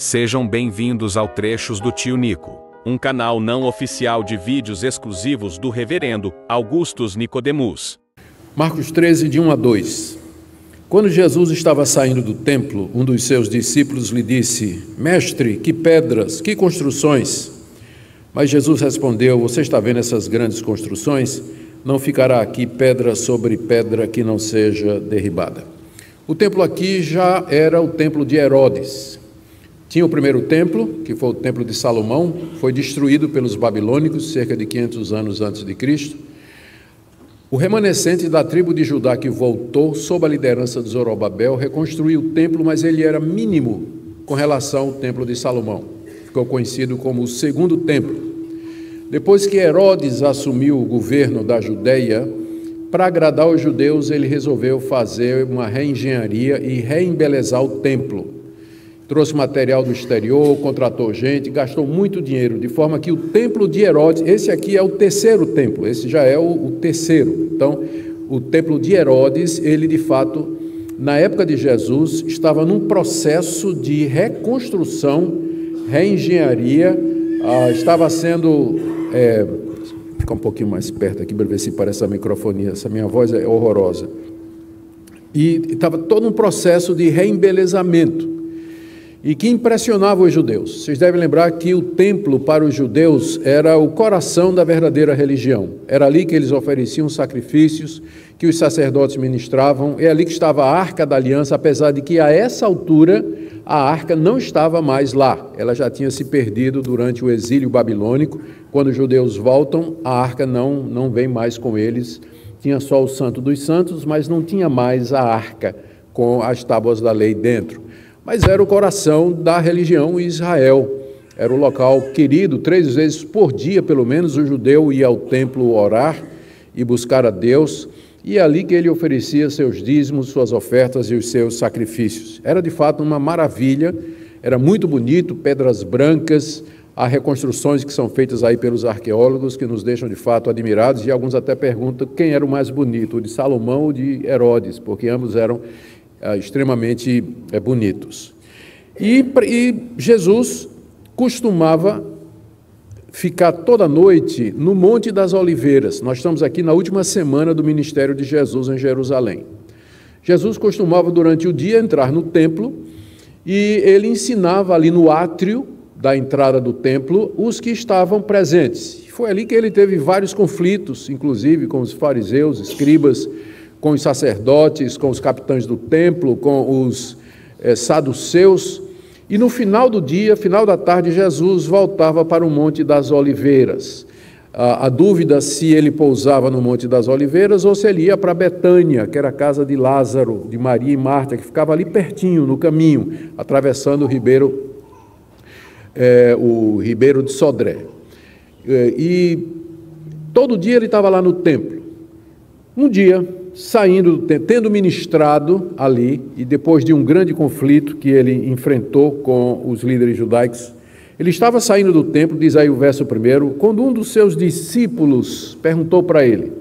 Sejam bem-vindos ao Trechos do Tio Nico, um canal não oficial de vídeos exclusivos do Reverendo Augustus Nicodemus. Marcos 13, de 1 a 2. Quando Jesus estava saindo do templo, um dos seus discípulos lhe disse: Mestre, que pedras, que construções! Mas Jesus respondeu: Você está vendo essas grandes construções? Não ficará aqui pedra sobre pedra que não seja derribada. O templo aqui já era o templo de Herodes. Tinha o primeiro templo, que foi o templo de Salomão, foi destruído pelos babilônicos cerca de 500 anos antes de Cristo. O remanescente da tribo de Judá que voltou, sob a liderança de Zorobabel, reconstruiu o templo, mas ele era mínimo com relação ao templo de Salomão. Ficou conhecido como o segundo templo. Depois que Herodes assumiu o governo da Judeia, para agradar os judeus, ele resolveu fazer uma reengenharia e reembelezar o templo. Trouxe material do exterior, contratou gente, gastou muito dinheiro, de forma que o templo de Herodes, esse aqui é o terceiro templo, esse já é o terceiro. Então, o templo de Herodes, ele de fato, na época de Jesus, estava num processo de reconstrução, reengenharia, estava sendo... ficar um pouquinho mais perto aqui para ver se parece a microfonia, essa minha voz é horrorosa. E estava todo um processo de reembelezamento. E que impressionava os judeus. Vocês devem lembrar que o templo para os judeus era o coração da verdadeira religião. Era ali que eles ofereciam sacrifícios, que os sacerdotes ministravam. É ali que estava a Arca da Aliança, apesar de que a essa altura a Arca não estava mais lá. Ela já tinha se perdido durante o exílio babilônico. Quando os judeus voltam, a Arca não vem mais com eles. Tinha só o Santo dos Santos, mas não tinha mais a Arca com as tábuas da lei dentro. Mas era o coração da religião em Israel. Era o local querido, 3 vezes por dia, pelo menos, o judeu ia ao templo orar e buscar a Deus, e é ali que ele oferecia seus dízimos, suas ofertas e os seus sacrifícios. Era, de fato, uma maravilha, era muito bonito, pedras brancas, há reconstruções que são feitas aí pelos arqueólogos, que nos deixam, de fato, admirados, e alguns até perguntam quem era o mais bonito, o de Salomão ou de Herodes, porque ambos eram extremamente bonitos. E Jesus costumava ficar toda noite no Monte das Oliveiras. Nós estamos aqui na última semana do ministério de Jesus em Jerusalém. Jesus costumava durante o dia entrar no templo e ele ensinava ali no átrio da entrada do templo os que estavam presentes. Foi ali que ele teve vários conflitos, inclusive com os fariseus, escribas, com os sacerdotes, com os capitães do templo, com os saduceus, e no final do dia, final da tarde, Jesus voltava para o Monte das Oliveiras. A dúvida se ele pousava no Monte das Oliveiras ou se ele ia para Betânia, que era a casa de Lázaro, de Maria e Marta, que ficava ali pertinho, no caminho, atravessando o ribeiro de Sodré. E todo dia ele estava lá no templo. Um dia, saindo, tendo ministrado ali, e depois de um grande conflito que ele enfrentou com os líderes judaicos, ele estava saindo do templo, diz aí o verso 1, quando um dos seus discípulos perguntou para ele,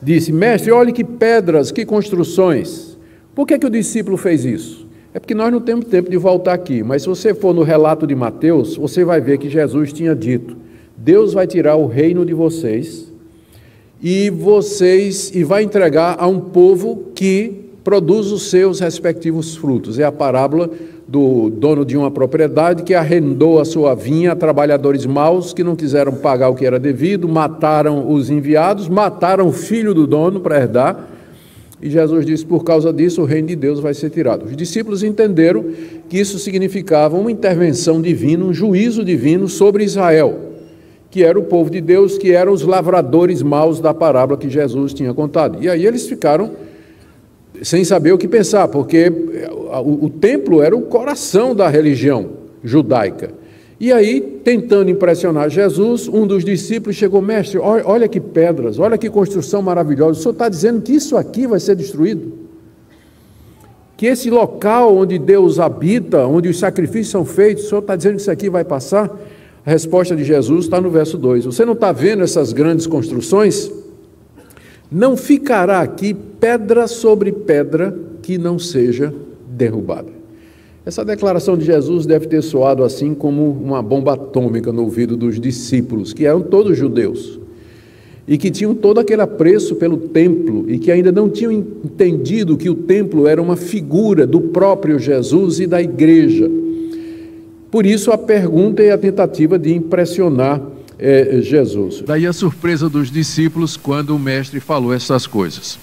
disse: Mestre, olhe que pedras, que construções. Por que o discípulo fez isso? É porque nós não temos tempo de voltar aqui, mas se você for no relato de Mateus, você vai ver que Jesus tinha dito: Deus vai tirar o reino de vocês e vai entregar a um povo que produz os seus respectivos frutos. É a parábola do dono de uma propriedade que arrendou a sua vinha a trabalhadores maus que não quiseram pagar o que era devido, mataram os enviados, mataram o filho do dono para herdar, e Jesus disse: por causa disso o reino de Deus vai ser tirado. Os discípulos entenderam que isso significava uma intervenção divina, um juízo divino sobre Israel, que era o povo de Deus, que eram os lavradores maus da parábola que Jesus tinha contado. E aí eles ficaram sem saber o que pensar, porque o templo era o coração da religião judaica. E aí, tentando impressionar Jesus, um dos discípulos chegou: Mestre, olha que pedras, olha que construção maravilhosa, o senhor está dizendo que isso aqui vai ser destruído? Que esse local onde Deus habita, onde os sacrifícios são feitos, o senhor está dizendo que isso aqui vai passar? A resposta de Jesus está no verso 2. Você não está vendo essas grandes construções? Não ficará aqui pedra sobre pedra que não seja derrubada. Essa declaração de Jesus deve ter soado assim como uma bomba atômica no ouvido dos discípulos, que eram todos judeus, e que tinham todo aquele apreço pelo templo, e que ainda não tinham entendido que o templo era uma figura do próprio Jesus e da igreja. Por isso a pergunta e a tentativa de impressionar Jesus. Daí a surpresa dos discípulos quando o mestre falou essas coisas.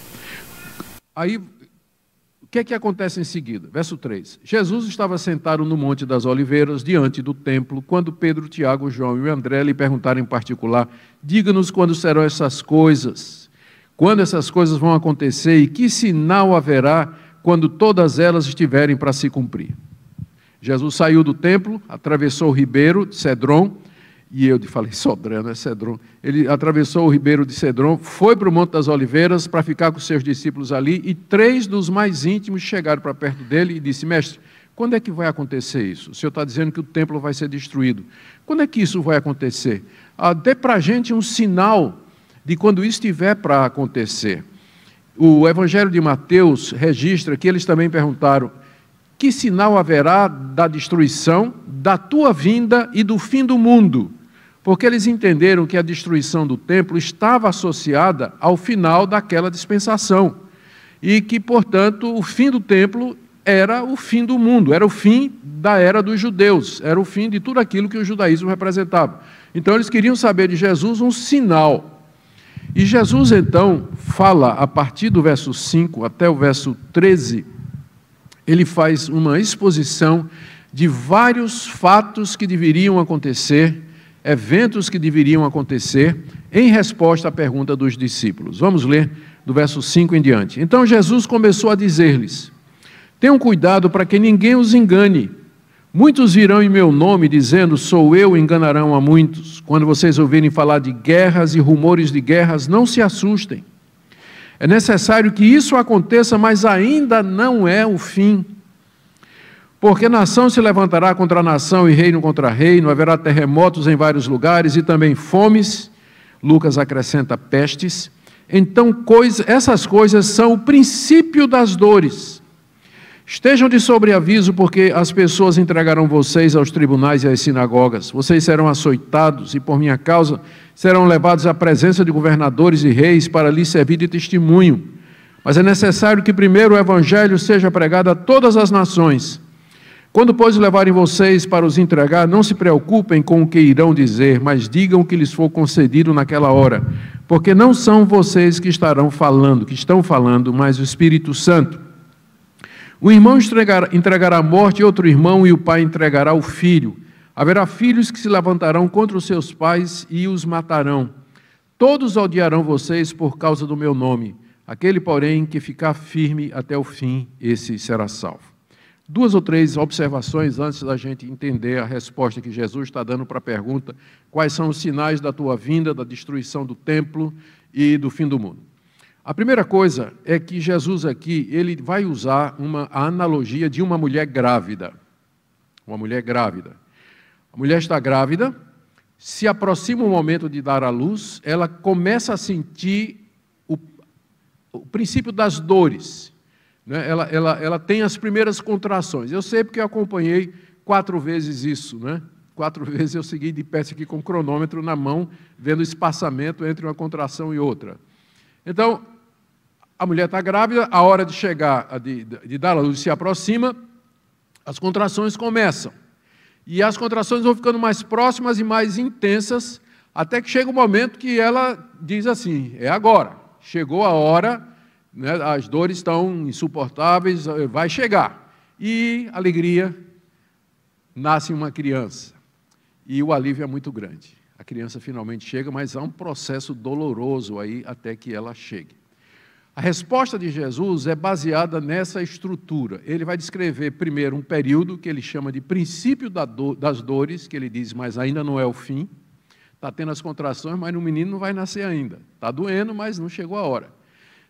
Aí, o que acontece em seguida? Verso 3. Jesus estava sentado no Monte das Oliveiras, diante do templo, quando Pedro, Tiago, João e André lhe perguntaram em particular: diga-nos quando serão essas coisas, quando essas coisas vão acontecer e que sinal haverá quando todas elas estiverem para se cumprir. Jesus saiu do templo, atravessou o ribeiro de Cedron, e eu falei Sodré, não é Cedron. Ele atravessou o ribeiro de Cedron, foi para o Monte das Oliveiras para ficar com seus discípulos ali, e 3 dos mais íntimos chegaram para perto dele e disse: mestre, quando é que vai acontecer isso? O senhor está dizendo que o templo vai ser destruído. Quando é que isso vai acontecer? Dê para a gente um sinal de quando isso estiver para acontecer. O Evangelho de Mateus registra que eles também perguntaram: que sinal haverá da destruição, da tua vinda e do fim do mundo? Porque eles entenderam que a destruição do templo estava associada ao final daquela dispensação, e que, portanto, o fim do templo era o fim do mundo, era o fim da era dos judeus, era o fim de tudo aquilo que o judaísmo representava. Então eles queriam saber de Jesus um sinal. E Jesus então fala, a partir do verso 5 até o verso 13, ele faz uma exposição de vários fatos que deveriam acontecer, eventos que deveriam acontecer, em resposta à pergunta dos discípulos. Vamos ler do verso 5 em diante. Então Jesus começou a dizer-lhes: tenham cuidado para que ninguém os engane. Muitos virão em meu nome dizendo: sou eu, e enganarão a muitos. Quando vocês ouvirem falar de guerras e rumores de guerras, não se assustem. É necessário que isso aconteça, mas ainda não é o fim. Porque nação se levantará contra nação e reino contra reino, haverá terremotos em vários lugares e também fomes. Lucas acrescenta pestes. Então essas coisas são o princípio das dores. Estejam de sobreaviso, porque as pessoas entregarão vocês aos tribunais e às sinagogas. Vocês serão açoitados e, por minha causa, serão levados à presença de governadores e reis para lhes servir de testemunho. Mas é necessário que primeiro o evangelho seja pregado a todas as nações. Quando, pois, levarem vocês para os entregar, não se preocupem com o que irão dizer, mas digam o que lhes for concedido naquela hora, porque não são vocês que estão falando, mas o Espírito Santo. O irmão entregará a morte outro irmão, e o pai entregará o filho. Haverá filhos que se levantarão contra os seus pais e os matarão. Todos odiarão vocês por causa do meu nome. Aquele, porém, que ficar firme até o fim, esse será salvo. 2 ou 3 observações antes da gente entender a resposta que Jesus está dando para a pergunta: quais são os sinais da tua vinda, da destruição do templo e do fim do mundo? A primeira coisa é que Jesus aqui, ele vai usar a analogia de uma mulher grávida. Uma mulher grávida. A mulher está grávida, se aproxima o momento de dar à luz, ela começa a sentir o princípio das dores. Né? Ela tem as primeiras contrações. Eu sei porque eu acompanhei 4 vezes isso, né? 4 vezes eu segui de perto aqui com o cronômetro na mão, vendo o espaçamento entre uma contração e outra. Então, a mulher está grávida, a hora de chegar, de dar à luz se aproxima, as contrações começam. E as contrações vão ficando mais próximas e mais intensas, até que chega o momento que ela diz assim: é agora, chegou a hora, né, as dores estão insuportáveis, vai chegar. E alegria, nasce uma criança. E o alívio é muito grande. A criança finalmente chega, mas há um processo doloroso aí até que ela chegue. A resposta de Jesus é baseada nessa estrutura. Ele vai descrever primeiro um período que ele chama de princípio das dores, que ele diz, mas ainda não é o fim. Está tendo as contrações, mas o menino não vai nascer ainda. Está doendo, mas não chegou a hora.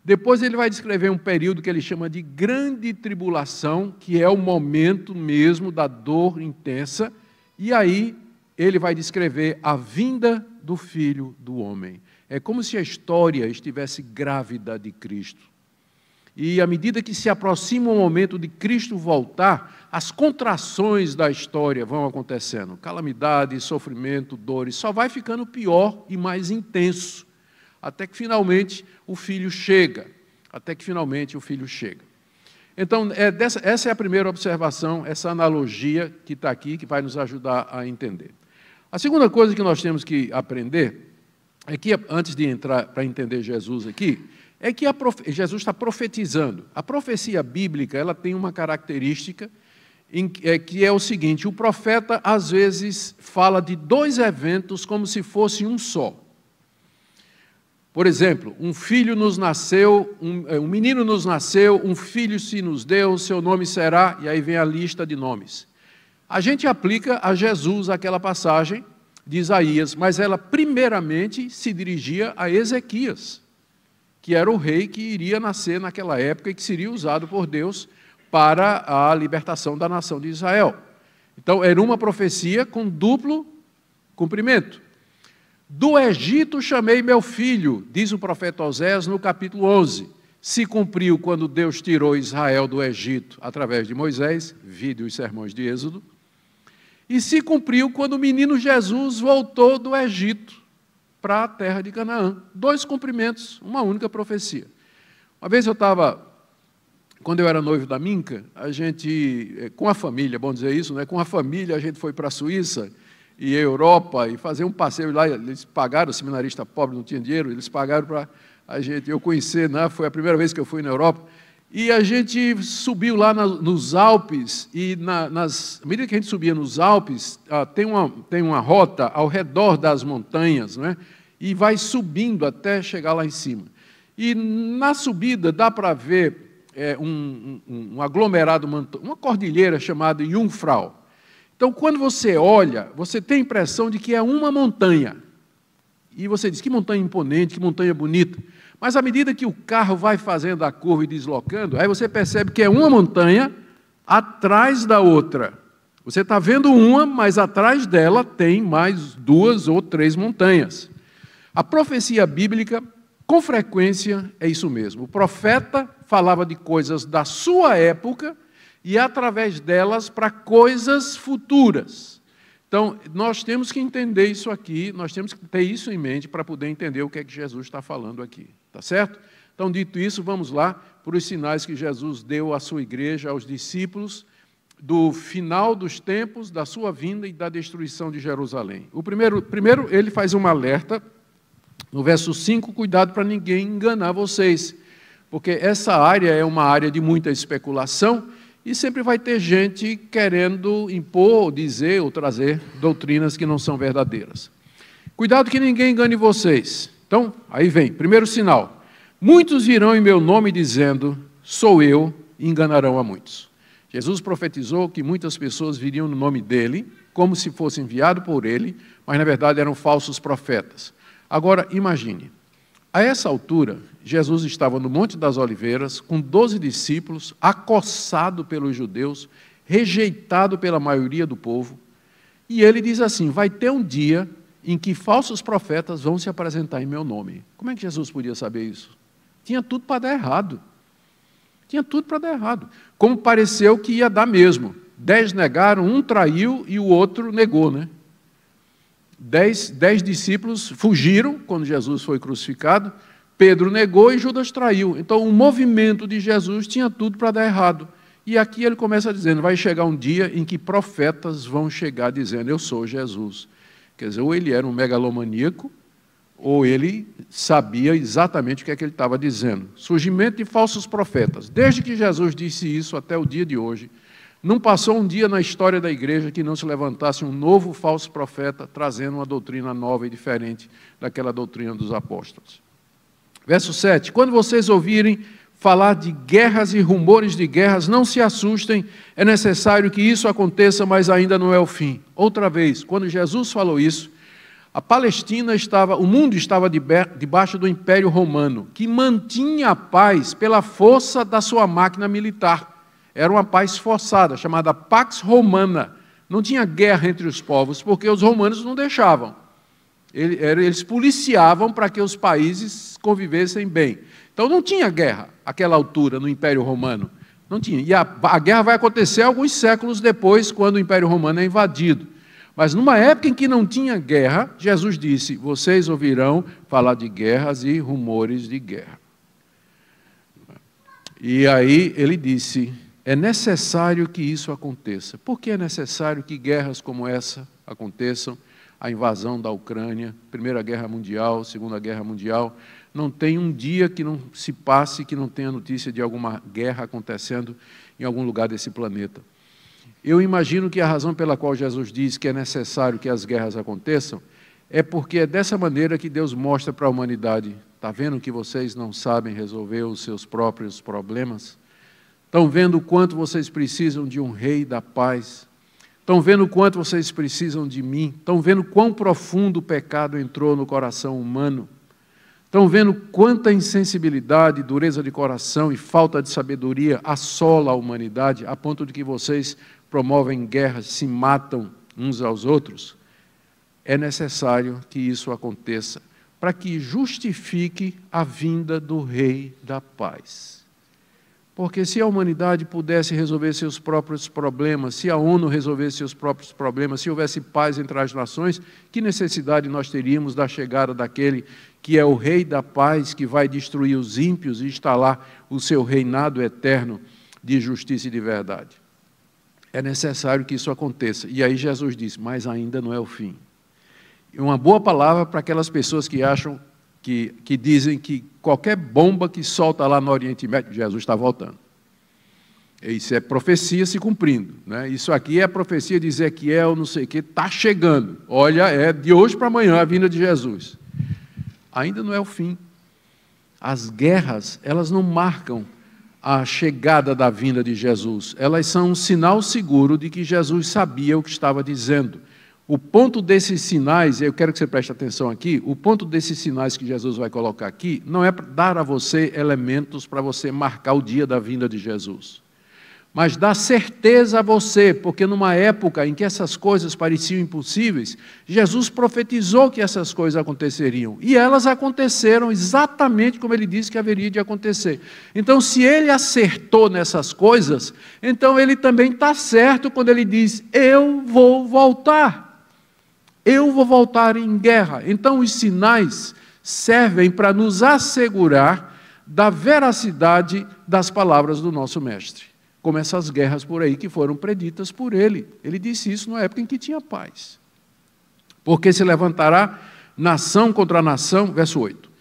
Depois ele vai descrever um período que ele chama de grande tribulação, que é o momento mesmo da dor intensa. E aí ele vai descrever a vinda do Filho do Homem. É como se a história estivesse grávida de Cristo. E à medida que se aproxima o momento de Cristo voltar, as contrações da história vão acontecendo. Calamidade, sofrimento, dores, só vai ficando pior e mais intenso, até que finalmente o Filho chega. Então, essa é a primeira observação, essa analogia que está aqui, que vai nos ajudar a entender. A segunda coisa que nós temos que aprender, é que, antes de entrar para entender Jesus aqui, é que Jesus está profetizando. A profecia bíblica ela tem uma característica que é o seguinte: o profeta, às vezes, fala de dois eventos como se fosse um só. Por exemplo, um filho nos nasceu, um menino nos nasceu, um filho se nos deu, seu nome será, e aí vem a lista de nomes. A gente aplica a Jesus aquela passagem de Isaías, mas ela primeiramente se dirigia a Ezequias, que era o rei que iria nascer naquela época e que seria usado por Deus para a libertação da nação de Israel. Então, era uma profecia com duplo cumprimento. Do Egito chamei meu filho, diz o profeta Osés no capítulo 11. Se cumpriu quando Deus tirou Israel do Egito através de Moisés, vide os sermões de Êxodo, e se cumpriu quando o menino Jesus voltou do Egito para a terra de Canaã. Dois cumprimentos, uma única profecia. Uma vez quando eu era noivo da Minca, a gente, com a família, bom dizer isso, né? Com a família a gente foi para a Suíça e a Europa e fazer um passeio lá. Eles pagaram, o seminarista pobre não tinha dinheiro, eles pagaram para a gente, eu conhecer, né? Foi a primeira vez que eu fui na Europa. E a gente subiu lá nos Alpes, e à medida que a gente subia nos Alpes, tem uma rota ao redor das montanhas, né? E vai subindo até chegar lá em cima. E na subida dá para ver um aglomerado, uma cordilheira chamada Jungfrau. Então, quando você olha, você tem a impressão de que é uma montanha. E você diz, que montanha imponente, que montanha bonita. Mas à medida que o carro vai fazendo a curva e deslocando, aí você percebe que é uma montanha atrás da outra. Você está vendo uma, mas atrás dela tem mais 2 ou 3 montanhas. A profecia bíblica, com frequência, é isso mesmo. O profeta falava de coisas da sua época e, através delas, para coisas futuras. Então, nós temos que entender isso aqui, nós temos que ter isso em mente para poder entender o que é que Jesus está falando aqui. Tá certo? Então, dito isso, vamos lá para os sinais que Jesus deu à sua igreja, aos discípulos, do final dos tempos, da sua vinda e da destruição de Jerusalém. O primeiro ele faz um alerta, no verso 5, cuidado para ninguém enganar vocês, porque essa área é uma área de muita especulação e sempre vai ter gente querendo impor, dizer ou trazer doutrinas que não são verdadeiras. Cuidado que ninguém engane vocês. Então, aí vem, primeiro sinal. Muitos virão em meu nome dizendo, sou eu, e enganarão a muitos. Jesus profetizou que muitas pessoas viriam no nome dele, como se fosse enviado por ele, mas na verdade eram falsos profetas. Agora, imagine, a essa altura, Jesus estava no Monte das Oliveiras, com 12 discípulos, acossado pelos judeus, rejeitado pela maioria do povo, e ele diz assim, vai ter um dia em que falsos profetas vão se apresentar em meu nome. Como é que Jesus podia saber isso? Tinha tudo para dar errado. Tinha tudo para dar errado. Como pareceu que ia dar mesmo. 10 negaram, um traiu e o outro negou, né? 10 discípulos fugiram quando Jesus foi crucificado, Pedro negou e Judas traiu. Então, o movimento de Jesus tinha tudo para dar errado. E aqui ele começa dizendo, vai chegar um dia em que profetas vão chegar dizendo, eu sou Jesus. Quer dizer, ou ele era um megalomaníaco, ou ele sabia exatamente o que é que ele estava dizendo. Surgimento de falsos profetas. Desde que Jesus disse isso até o dia de hoje, não passou um dia na história da igreja que não se levantasse um novo falso profeta trazendo uma doutrina nova e diferente daquela doutrina dos apóstolos. Verso 7. Quando vocês ouvirem falar de guerras e rumores de guerras, não se assustem, é necessário que isso aconteça, mas ainda não é o fim. Outra vez, quando Jesus falou isso, a Palestina o mundo estava debaixo do Império Romano, que mantinha a paz pela força da sua máquina militar. Era uma paz forçada, chamada Pax Romana. Não tinha guerra entre os povos, porque os romanos não deixavam. Eles policiavam para que os países convivessem bem. Então não tinha guerra àquela altura no Império Romano. Não tinha. E a guerra vai acontecer alguns séculos depois, quando o Império Romano é invadido. Mas numa época em que não tinha guerra, Jesus disse: vocês ouvirão falar de guerras e rumores de guerra. E aí ele disse: é necessário que isso aconteça. Por que é necessário que guerras como essa aconteçam? A invasão da Ucrânia, Primeira Guerra Mundial, Segunda Guerra Mundial. Não tem um dia que não se passe que não tenha notícia de alguma guerra acontecendo em algum lugar desse planeta. Eu imagino que a razão pela qual Jesus diz que é necessário que as guerras aconteçam é porque é dessa maneira que Deus mostra para a humanidade: está vendo que vocês não sabem resolver os seus próprios problemas? Estão vendo o quanto vocês precisam de um rei da paz? Estão vendo o quanto vocês precisam de mim? Estão vendo quão profundo o pecado entrou no coração humano? Estão vendo quanta insensibilidade, dureza de coração e falta de sabedoria assola a humanidade, a ponto de que vocês promovem guerras, se matam uns aos outros? É necessário que isso aconteça, para que justifique a vinda do Rei da Paz. Porque se a humanidade pudesse resolver seus próprios problemas, se a ONU resolvesse seus próprios problemas, se houvesse paz entre as nações, que necessidade nós teríamos da chegada daquele que é o Rei da Paz, que vai destruir os ímpios e instalar o seu reinado eterno de justiça e de verdade? É necessário que isso aconteça. E aí Jesus disse: mas ainda não é o fim. E uma boa palavra para aquelas pessoas que acham, que dizem que qualquer bomba que solta lá no Oriente Médio, Jesus está voltando. Isso é profecia se cumprindo, né? Isso aqui é a profecia de Ezequiel, não sei o que, está chegando. Olha, é de hoje para amanhã a vinda de Jesus. Ainda não é o fim. As guerras, elas não marcam a chegada da vinda de Jesus. Elas são um sinal seguro de que Jesus sabia o que estava dizendo. O ponto desses sinais, eu quero que você preste atenção aqui, o ponto desses sinais que Jesus vai colocar aqui, não é para dar a você elementos para você marcar o dia da vinda de Jesus, mas dá certeza a você, porque numa época em que essas coisas pareciam impossíveis, Jesus profetizou que essas coisas aconteceriam, e elas aconteceram exatamente como ele disse que haveria de acontecer. Então, se ele acertou nessas coisas, então ele também está certo quando ele diz: eu vou voltar. Eu vou voltar em guerra. Então, os sinais servem para nos assegurar da veracidade das palavras do nosso mestre, como essas guerras por aí que foram preditas por ele. Ele disse isso na época em que tinha paz. Porque se levantará nação contra nação, verso 8.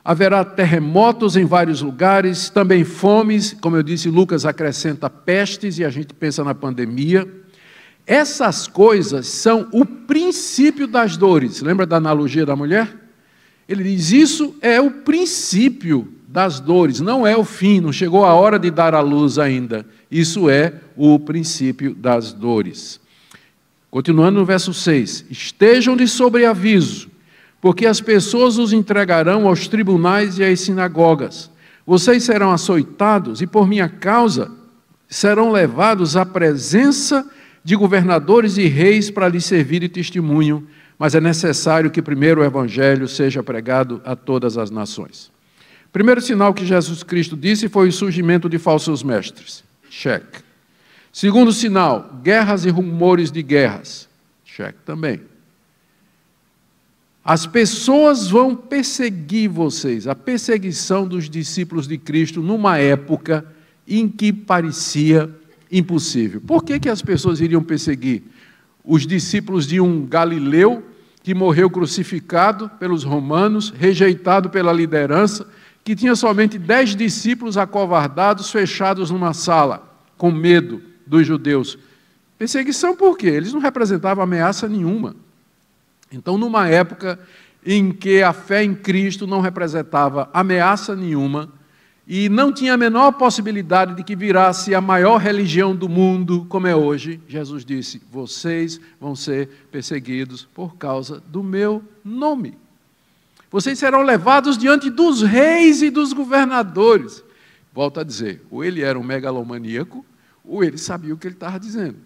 Haverá terremotos em vários lugares, também fomes, como eu disse, Lucas acrescenta pestes, e a gente pensa na pandemia. Essas coisas são o princípio das dores. Lembra da analogia da mulher? Ele diz: isso é o princípio das dores, não é o fim, não chegou a hora de dar à luz ainda. Isso é o princípio das dores. Continuando no verso 6. Estejam de sobreaviso, porque as pessoas os entregarão aos tribunais e às sinagogas. Vocês serão açoitados e por minha causa serão levados à presença de governadores e reis para lhes servir de testemunho, mas é necessário que primeiro o evangelho seja pregado a todas as nações. Primeiro sinal que Jesus Cristo disse foi o surgimento de falsos mestres. Cheque. Segundo sinal, guerras e rumores de guerras. Cheque também. As pessoas vão perseguir vocês. A perseguição dos discípulos de Cristo numa época em que parecia impossível. Por que as pessoas iriam perseguir? Os discípulos de um galileu que morreu crucificado pelos romanos, rejeitado pela liderança, que tinha somente 10 discípulos acovardados, fechados numa sala, com medo dos judeus. Perseguição por quê? Eles não representavam ameaça nenhuma. Então, numa época em que a fé em Cristo não representava ameaça nenhuma, e não tinha a menor possibilidade de que virasse a maior religião do mundo, como é hoje, Jesus disse: vocês vão ser perseguidos por causa do meu nome. Vocês serão levados diante dos reis e dos governadores. Volto a dizer, ou ele era um megalomaníaco, ou ele sabia o que ele estava dizendo.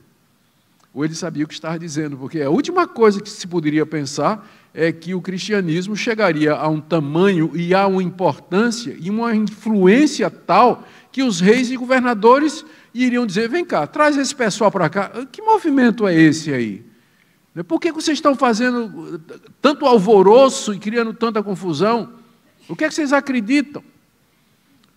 ou ele sabia o que estava dizendo, porque a última coisa que se poderia pensar é que o cristianismo chegaria a um tamanho e a uma importância e uma influência tal que os reis e governadores iriam dizer: vem cá, traz esse pessoal para cá. Que movimento é esse aí? Por que vocês estão fazendo tanto alvoroço e criando tanta confusão? O que é que vocês acreditam?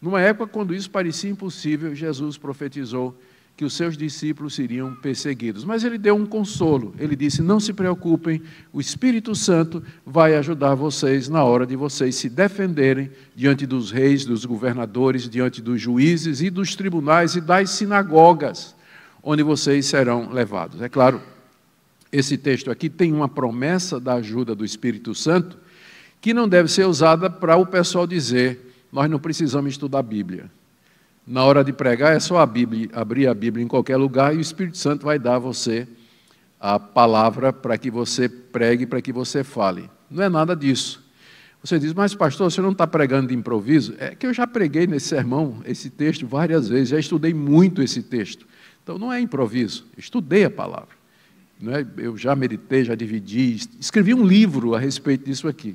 Numa época quando isso parecia impossível, Jesus profetizou que os seus discípulos seriam perseguidos. Mas ele deu um consolo. Ele disse: não se preocupem, o Espírito Santo vai ajudar vocês na hora de vocês se defenderem diante dos reis, dos governadores, diante dos juízes e dos tribunais e das sinagogas, onde vocês serão levados. É claro, esse texto aqui tem uma promessa da ajuda do Espírito Santo que não deve ser usada para o pessoal dizer: nós não precisamos estudar a Bíblia. Na hora de pregar, é só abrir a Bíblia em qualquer lugar e o Espírito Santo vai dar a você a palavra para que você pregue, para que você fale. Não é nada disso. Você diz: mas pastor, você não está pregando de improviso? É que eu já preguei nesse sermão, esse texto, várias vezes, já estudei muito esse texto. Então não é improviso, estudei a palavra. Não é? Eu já meditei, já dividi, escrevi um livro a respeito disso aqui.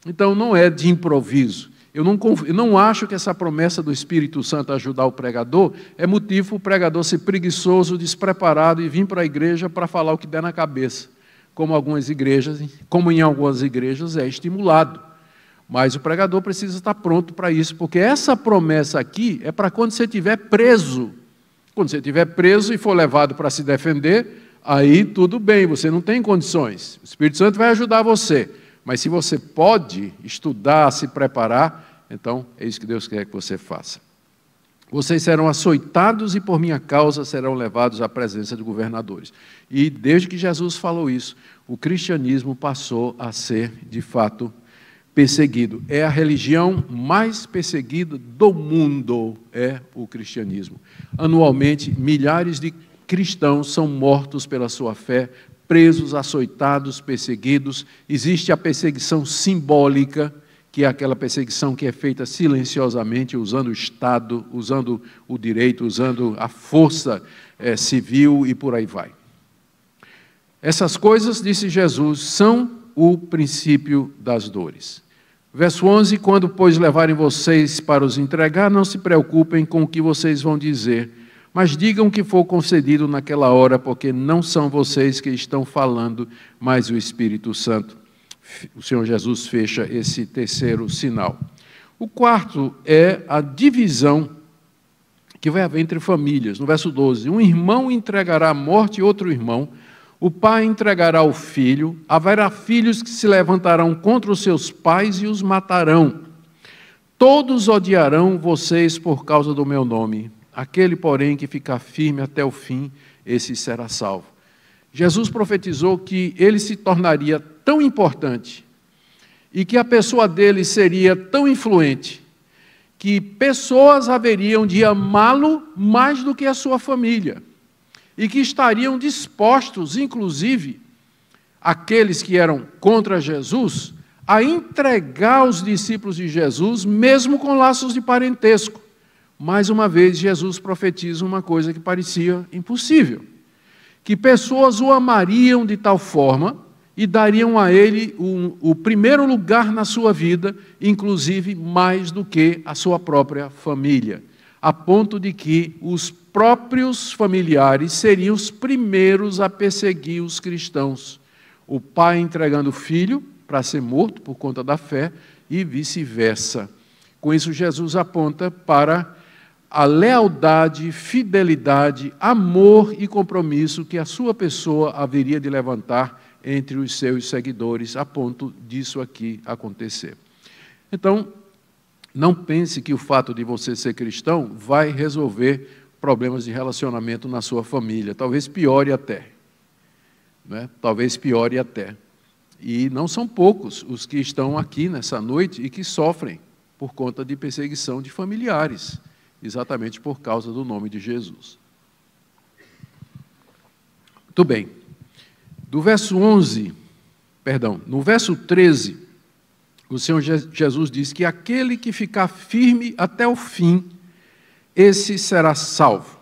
Então não é de improviso. Eu não acho que essa promessa do Espírito Santo ajudar o pregador é motivo para o pregador ser preguiçoso, despreparado e vir para a igreja para falar o que der na cabeça, como em algumas igrejas é estimulado. Mas o pregador precisa estar pronto para isso, porque essa promessa aqui é para quando você estiver preso. Quando você estiver preso e for levado para se defender, aí tudo bem, você não tem condições. O Espírito Santo vai ajudar você. Mas se você pode estudar, se preparar, então é isso que Deus quer que você faça. Vocês serão açoitados e por minha causa serão levados à presença de governadores. E desde que Jesus falou isso, o cristianismo passou a ser, de fato, perseguido. É a religião mais perseguida do mundo, é o cristianismo. Anualmente, milhares de cristãos são mortos pela sua fé, presos, açoitados, perseguidos. Existe a perseguição simbólica, que é aquela perseguição que é feita silenciosamente, usando o Estado, usando o direito, usando a força civil e por aí vai. Essas coisas, disse Jesus, são o princípio das dores. Verso 11, quando, pois, levarem vocês para os entregar, não se preocupem com o que vocês vão dizer, mas digam o que for concedido naquela hora, porque não são vocês que estão falando, mas o Espírito Santo. O Senhor Jesus fecha esse terceiro sinal. O quarto é a divisão que vai haver entre famílias. No verso 12, um irmão entregará à morte outro irmão, o pai entregará ao filho, haverá filhos que se levantarão contra os seus pais e os matarão. Todos odiarão vocês por causa do meu nome. Aquele, porém, que ficar firme até o fim, esse será salvo. Jesus profetizou que ele se tornaria tão importante e que a pessoa dele seria tão influente que pessoas haveriam de amá-lo mais do que a sua família e que estariam dispostos, inclusive, aqueles que eram contra Jesus, a entregar os discípulos de Jesus, mesmo com laços de parentesco. Mais uma vez, Jesus profetiza uma coisa que parecia impossível, que pessoas o amariam de tal forma e dariam a ele o primeiro lugar na sua vida, inclusive mais do que a sua própria família, a ponto de que os próprios familiares seriam os primeiros a perseguir os cristãos. O pai entregando o filho para ser morto por conta da fé e vice-versa. Com isso, Jesus aponta para a lealdade, fidelidade, amor e compromisso que a sua pessoa haveria de levantar entre os seus seguidores, a ponto disso aqui acontecer. Então, não pense que o fato de você ser cristão vai resolver problemas de relacionamento na sua família. Talvez piore até. Né? Talvez piore até. E não são poucos os que estão aqui nessa noite e que sofrem por conta de perseguição de familiares, exatamente por causa do nome de Jesus. Muito bem. No verso 13, o Senhor Jesus diz que aquele que ficar firme até o fim, esse será salvo.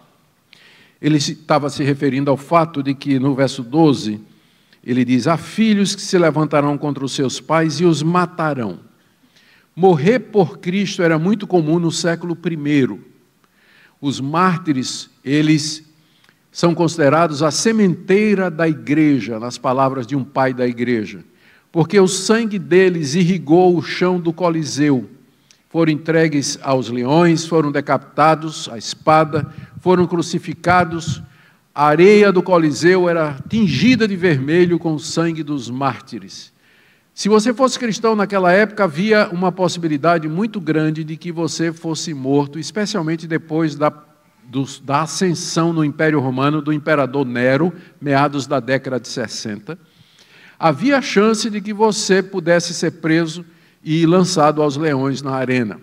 ele estava se referindo ao fato de que, no verso 12, ele diz: há filhos que se levantarão contra os seus pais e os matarão. Morrer por Cristo era muito comum no século I. Os mártires, eles são considerados a sementeira da igreja, nas palavras de um pai da igreja, porque o sangue deles irrigou o chão do Coliseu. Foram entregues aos leões, foram decapitados à espada, foram crucificados. A areia do Coliseu era tingida de vermelho com o sangue dos mártires. Se você fosse cristão naquela época, havia uma possibilidade muito grande de que você fosse morto, especialmente depois da ascensão no Império Romano do imperador Nero, meados da década de 60. Havia a chance de que você pudesse ser preso e lançado aos leões na arena.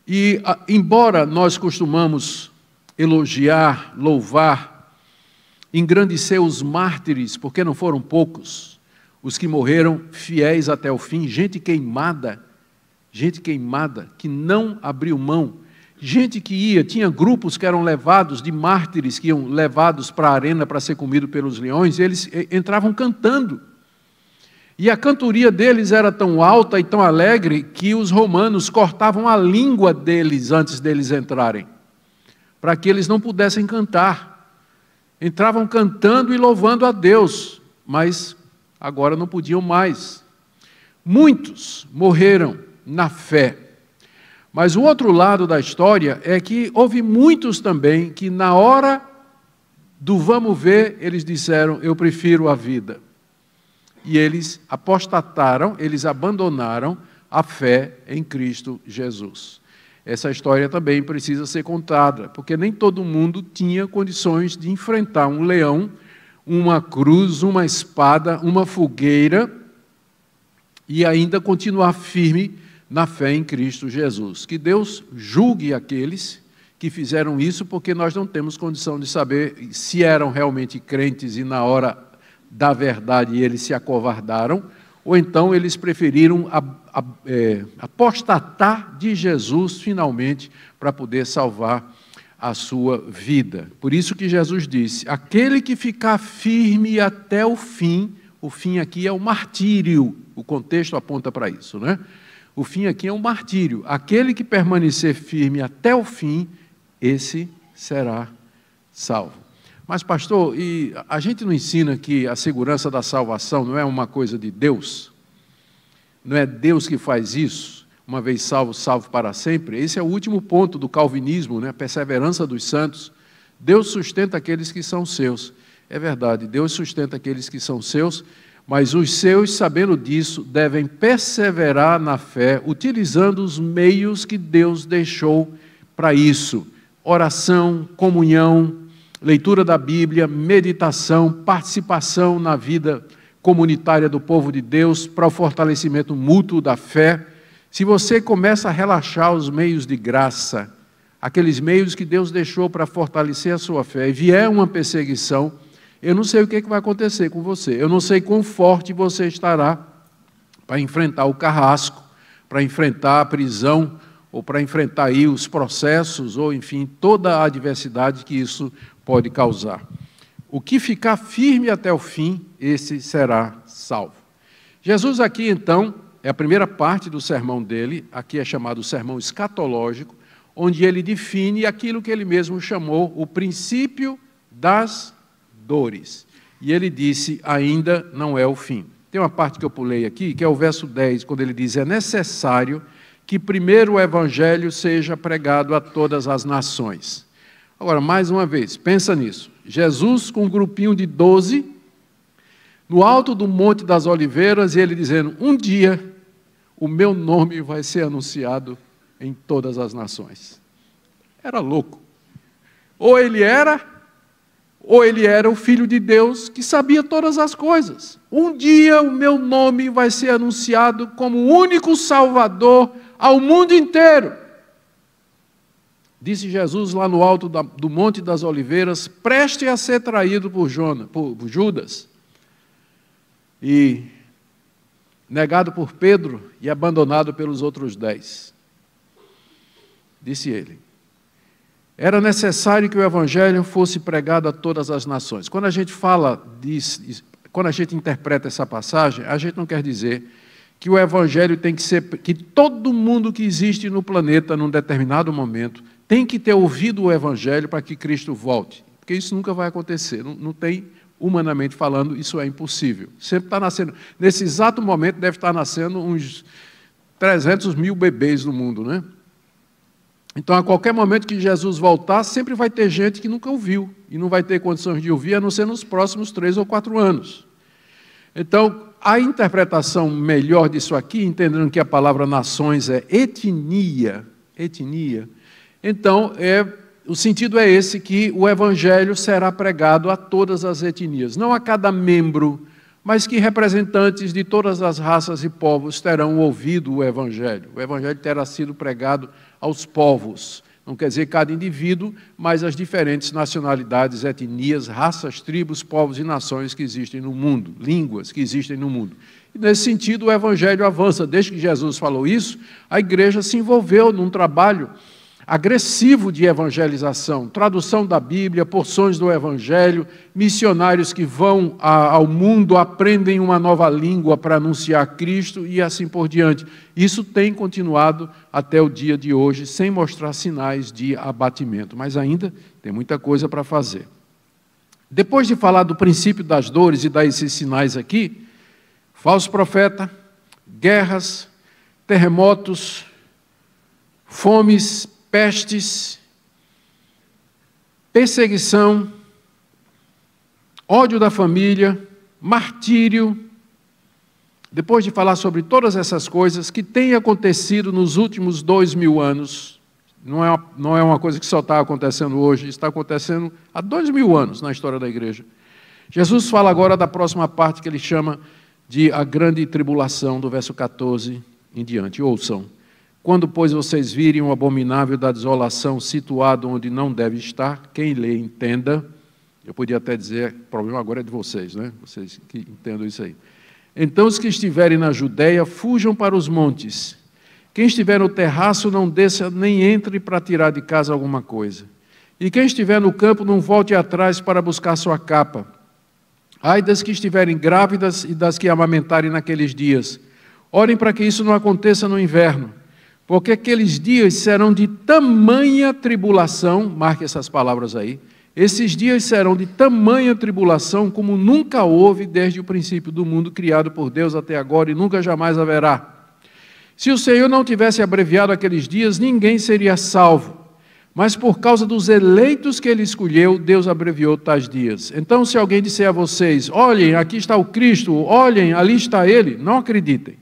E, embora nós costumamos elogiar, louvar, engrandecer os mártires, porque não foram poucos, os que morreram fiéis até o fim, gente queimada, que não abriu mão, gente que tinha grupos que eram levados, de mártires, que iam levados para a arena para ser comido pelos leões, eles entravam cantando. E a cantoria deles era tão alta e tão alegre que os romanos cortavam a língua deles antes deles entrarem, para que eles não pudessem cantar. Entravam cantando e louvando a Deus, mas agora não podiam mais. Muitos morreram na fé. Mas o outro lado da história é que houve muitos também que, na hora do vamos ver, eles disseram: eu prefiro a vida. E eles apostataram, eles abandonaram a fé em Cristo Jesus. Essa história também precisa ser contada, porque nem todo mundo tinha condições de enfrentar um leão, uma cruz, uma espada, uma fogueira e ainda continuar firme na fé em Cristo Jesus. Que Deus julgue aqueles que fizeram isso, porque nós não temos condição de saber se eram realmente crentes e na hora da verdade eles se acovardaram, ou então eles preferiram apostatar de Jesus finalmente para poder salvar a sua vida. Por isso que Jesus disse: aquele que ficar firme até o fim aqui é o martírio, o contexto aponta para isso, né? O fim aqui é um martírio. Aquele que permanecer firme até o fim, esse será salvo. Mas, pastor, e a gente não ensina que a segurança da salvação não é uma coisa de Deus? Não é Deus que faz isso? Uma vez salvo, salvo para sempre? Esse é o último ponto do calvinismo, né? A perseverança dos santos. Deus sustenta aqueles que são seus. É verdade, Deus sustenta aqueles que são seus, mas os seus, sabendo disso, devem perseverar na fé, utilizando os meios que Deus deixou para isso: oração, comunhão, leitura da Bíblia, meditação, participação na vida comunitária do povo de Deus, para o fortalecimento mútuo da fé. Se você começa a relaxar os meios de graça, aqueles meios que Deus deixou para fortalecer a sua fé, e vier uma perseguição, eu não sei o que vai acontecer com você, eu não sei quão forte você estará para enfrentar o carrasco, para enfrentar a prisão, ou para enfrentar aí os processos, ou enfim, toda a adversidade que isso pode causar. O que ficar firme até o fim, esse será salvo. Jesus aqui, então, é a primeira parte do sermão dele, aqui é chamado sermão escatológico, onde ele define aquilo que ele mesmo chamou o princípio das dores. E ele disse: ainda não é o fim. Tem uma parte que eu pulei aqui, que é o verso 10, quando ele diz: é necessário que primeiro o evangelho seja pregado a todas as nações. Agora, mais uma vez, pensa nisso. Jesus com um grupinho de 12, no alto do Monte das Oliveiras, e ele dizendo: um dia o meu nome vai ser anunciado em todas as nações. Era louco. Ou ele era o Filho de Deus que sabia todas as coisas. Um dia o meu nome vai ser anunciado como o único Salvador ao mundo inteiro. Disse Jesus lá no alto do Monte das Oliveiras, preste a ser traído por Judas, e negado por Pedro e abandonado pelos outros 10. Disse ele: era necessário que o Evangelho fosse pregado a todas as nações. Quando a gente fala disso, quando a gente interpreta essa passagem, a gente não quer dizer que o Evangelho tem que ser, que todo mundo que existe no planeta, num determinado momento, tem que ter ouvido o Evangelho para que Cristo volte. Porque isso nunca vai acontecer, não tem, humanamente falando, isso é impossível. Sempre está nascendo, nesse exato momento deve estar nascendo uns 300 mil bebês no mundo, né? Então, a qualquer momento que Jesus voltar, sempre vai ter gente que nunca ouviu, e não vai ter condições de ouvir, a não ser nos próximos 3 ou 4 anos. Então, a interpretação melhor disso aqui, entendendo que a palavra nações é etnia, então, o sentido é esse, que o Evangelho será pregado a todas as etnias, não a cada membro, mas que representantes de todas as raças e povos terão ouvido o Evangelho. O Evangelho terá sido pregado aos povos, não quer dizer cada indivíduo, mas as diferentes nacionalidades, etnias, raças, tribos, povos e nações que existem no mundo, línguas que existem no mundo. E nesse sentido o Evangelho avança. Desde que Jesus falou isso, a igreja se envolveu num trabalho agressivo de evangelização, tradução da Bíblia, porções do Evangelho, missionários que vão ao mundo, aprendem uma nova língua para anunciar Cristo e assim por diante. Isso tem continuado até o dia de hoje, sem mostrar sinais de abatimento, mas ainda tem muita coisa para fazer. Depois de falar do princípio das dores e dar esses sinais aqui, falso profeta, guerras, terremotos, fomes, pestes, perseguição, ódio da família, martírio. Depois de falar sobre todas essas coisas que têm acontecido nos últimos 2000 anos, não é uma coisa que só está acontecendo hoje, está acontecendo há 2000 anos na história da igreja. Jesus fala agora da próxima parte que ele chama de a grande tribulação, do verso 14 em diante. Ouçam. Quando, pois, vocês virem o abominável da desolação situado onde não deve estar, quem lê, entenda. Eu podia até dizer, o problema agora é de vocês, né? Vocês que entendam isso aí. Então, os que estiverem na Judéia, fujam para os montes. Quem estiver no terraço, não desça nem entre para tirar de casa alguma coisa. E quem estiver no campo, não volte atrás para buscar sua capa. Ai das que estiverem grávidas e das que amamentarem naqueles dias. Orem para que isso não aconteça no inverno. Porque aqueles dias serão de tamanha tribulação, marque essas palavras aí, esses dias serão de tamanha tribulação como nunca houve desde o princípio do mundo criado por Deus até agora e nunca jamais haverá. Se o Senhor não tivesse abreviado aqueles dias, ninguém seria salvo. Mas por causa dos eleitos que Ele escolheu, Deus abreviou tais dias. Então, se alguém disser a vocês, olhem, aqui está o Cristo, olhem, ali está Ele, não acreditem.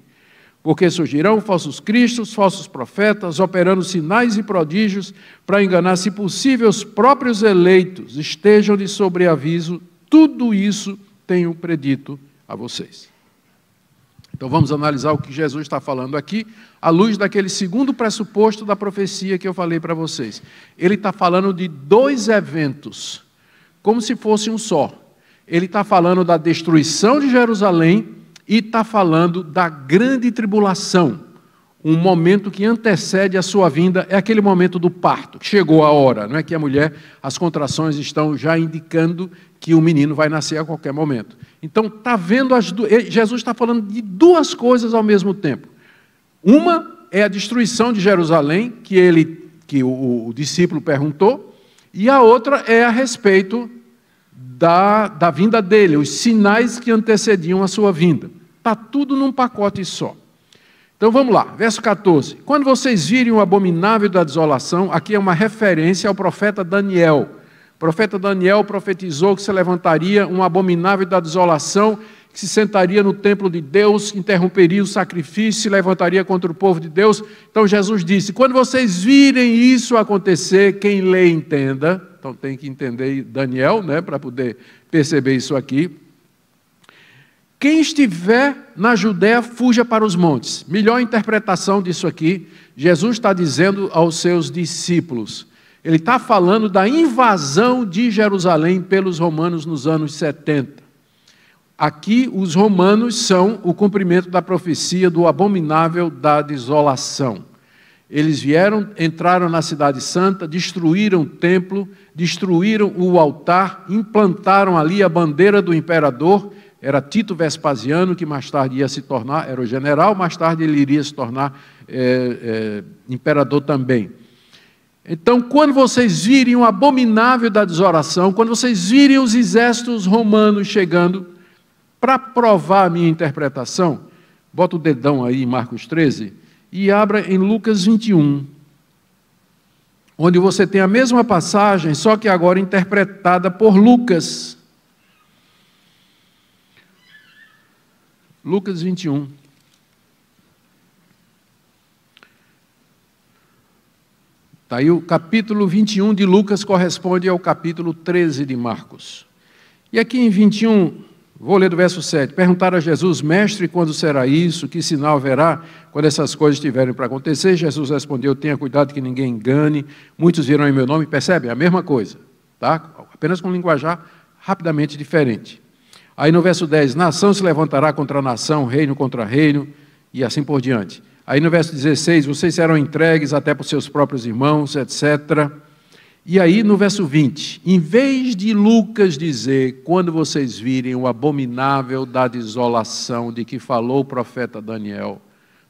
Porque surgirão falsos cristos, falsos profetas, operando sinais e prodígios para enganar, se possível, os próprios eleitos. Estejam de sobreaviso, tudo isso tenho predito a vocês. Então vamos analisar o que Jesus está falando aqui, à luz daquele segundo pressuposto da profecia que eu falei para vocês. Ele está falando de 2 eventos, como se fosse um só. Ele está falando da destruição de Jerusalém, e está falando da grande tribulação, um momento que antecede a sua vinda, é aquele momento do parto, chegou a hora, não é que a mulher, as contrações estão já indicando que o menino vai nascer a qualquer momento. Então, está vendo Jesus está falando de 2 coisas ao mesmo tempo. Uma é a destruição de Jerusalém, que o discípulo perguntou, e a outra é a respeito da vinda dele, os sinais que antecediam a sua vinda. Está tudo num pacote só. Então vamos lá, verso 14. Quando vocês virem o abominável da desolação, aqui é uma referência ao profeta Daniel. O profeta Daniel profetizou que se levantaria um abominável da desolação, que se sentaria no templo de Deus, interromperia o sacrifício, se levantaria contra o povo de Deus. Então Jesus disse, quando vocês virem isso acontecer, quem lê entenda. Então tem que entender Daniel, né, para poder perceber isso aqui. Quem estiver na Judéia, fuja para os montes. Melhor interpretação disso aqui, Jesus está dizendo aos seus discípulos. Ele está falando da invasão de Jerusalém pelos romanos nos anos 70. Aqui, os romanos são o cumprimento da profecia do abominável da desolação. Eles vieram, entraram na cidade santa, destruíram o templo, destruíram o altar, implantaram ali a bandeira do imperador. Era Tito Vespasiano, que mais tarde ia se tornar, era o general, mais tarde ele iria se tornar imperador também. Então, quando vocês virem o abominável da desolação, quando vocês virem os exércitos romanos chegando, para provar a minha interpretação, bota o dedão aí em Marcos 13, e abra em Lucas 21, onde você tem a mesma passagem, só que agora interpretada por Lucas. Lucas 21. Está aí o capítulo 21 de Lucas corresponde ao capítulo 13 de Marcos. E aqui em 21... Vou ler do verso 7. Perguntaram a Jesus: Mestre, quando será isso? Que sinal haverá quando essas coisas estiverem para acontecer? Jesus respondeu: tenha cuidado que ninguém engane. Muitos virão em meu nome. Percebe? A mesma coisa. Tá? Apenas com um linguajar rapidamente diferente. Aí no verso 10, nação se levantará contra nação, reino contra reino, e assim por diante. Aí no verso 16, vocês serão entregues até por seus próprios irmãos, etc. E aí no verso 20, em vez de Lucas dizer, quando vocês virem o abominável da desolação de que falou o profeta Daniel,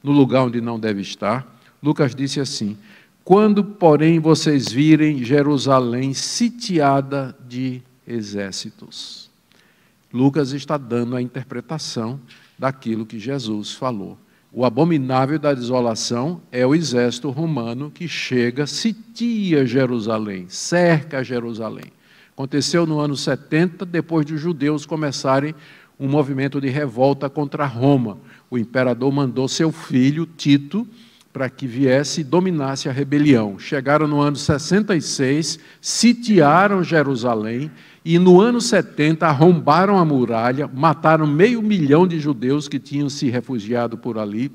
no lugar onde não deve estar, Lucas disse assim: quando, porém, vocês virem Jerusalém sitiada de exércitos. Lucas está dando a interpretação daquilo que Jesus falou. O abominável da desolação é o exército romano que chega, sitia Jerusalém, cerca Jerusalém. Aconteceu no ano 70, depois de os judeus começarem um movimento de revolta contra Roma. O imperador mandou seu filho, Tito, para que viesse e dominasse a rebelião. Chegaram no ano 66, sitiaram Jerusalém, e no ano 70 arrombaram a muralha, mataram 500.000 de judeus que tinham se refugiado por ali,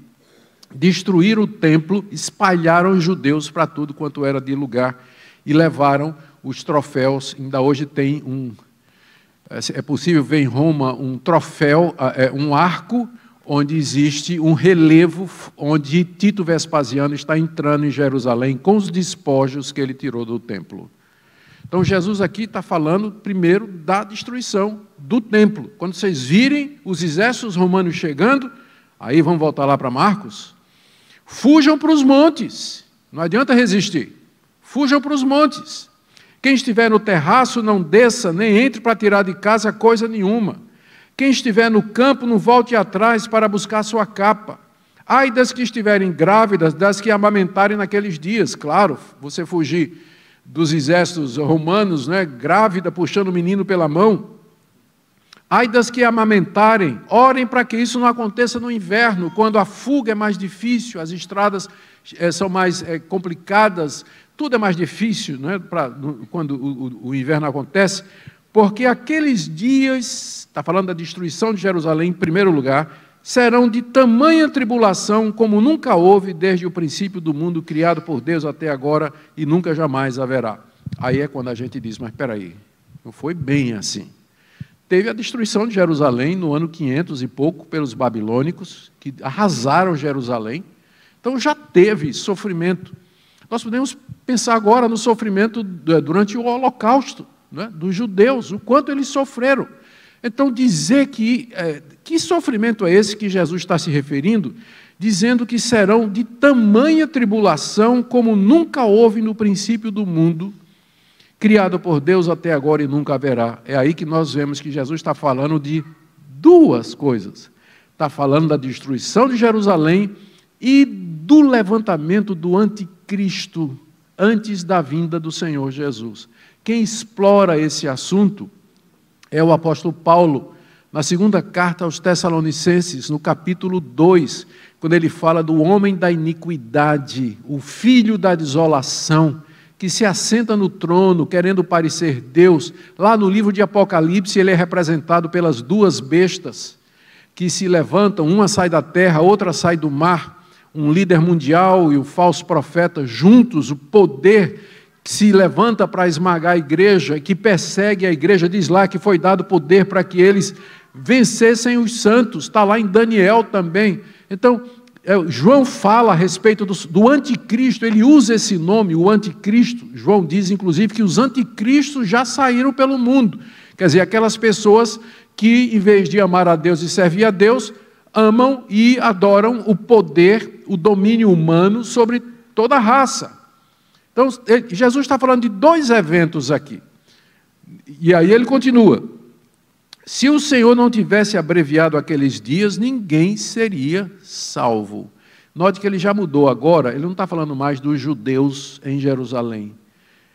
destruíram o templo, espalharam os judeus para tudo quanto era de lugar e levaram os troféus. Ainda hoje tem é possível ver em Roma um troféu, um arco, onde existe um relevo, onde Tito Vespasiano está entrando em Jerusalém com os despojos que ele tirou do templo. Então, Jesus aqui está falando, primeiro, da destruição do templo. Quando vocês virem os exércitos romanos chegando, aí vamos voltar lá para Marcos, fujam para os montes, não adianta resistir, fujam para os montes. Quem estiver no terraço, não desça, nem entre para tirar de casa coisa nenhuma. Quem estiver no campo, não volte atrás para buscar sua capa. Ai das que estiverem grávidas, das que amamentarem naqueles dias. Claro, você fugir dos exércitos romanos, né, grávida, puxando o menino pela mão. Ai das que amamentarem, orem para que isso não aconteça no inverno, quando a fuga é mais difícil, as estradas são mais complicadas, tudo é mais difícil, né, quando o inverno acontece, porque aqueles dias, está falando da destruição de Jerusalém em primeiro lugar, serão de tamanha tribulação como nunca houve desde o princípio do mundo criado por Deus até agora e nunca jamais haverá. Aí é quando a gente diz, mas espera aí, não foi bem assim. Teve a destruição de Jerusalém no ano 500 e pouco pelos babilônicos, que arrasaram Jerusalém. Então já teve sofrimento. Nós podemos pensar agora no sofrimento durante o Holocausto, né, dos judeus, o quanto eles sofreram. Então, dizer que sofrimento é esse que Jesus está se referindo, dizendo que serão de tamanha tribulação como nunca houve no princípio do mundo, criado por Deus até agora e nunca haverá. É aí que nós vemos que Jesus está falando de duas coisas. Está falando da destruição de Jerusalém e do levantamento do anticristo antes da vinda do Senhor Jesus. Quem explora esse assunto é o apóstolo Paulo, na segunda carta aos Tessalonicenses, no capítulo 2, quando ele fala do homem da iniquidade, o filho da desolação, que se assenta no trono, querendo parecer Deus. Lá no livro de Apocalipse, ele é representado pelas duas bestas, que se levantam, uma sai da terra, outra sai do mar, um líder mundial e o falso profeta juntos, o poder que se levanta para esmagar a igreja, que persegue a igreja, diz lá que foi dado poder para que eles vencessem os santos, está lá em Daniel também. Então, João fala a respeito do anticristo, ele usa esse nome, o anticristo. João diz, inclusive, que os anticristos já saíram pelo mundo. Quer dizer, aquelas pessoas que, em vez de amar a Deus e servir a Deus, amam e adoram o poder, o domínio humano sobre toda a raça. Então, Jesus está falando de dois eventos aqui. E aí ele continua. Se o Senhor não tivesse abreviado aqueles dias, ninguém seria salvo. Note que ele já mudou agora, ele não está falando mais dos judeus em Jerusalém,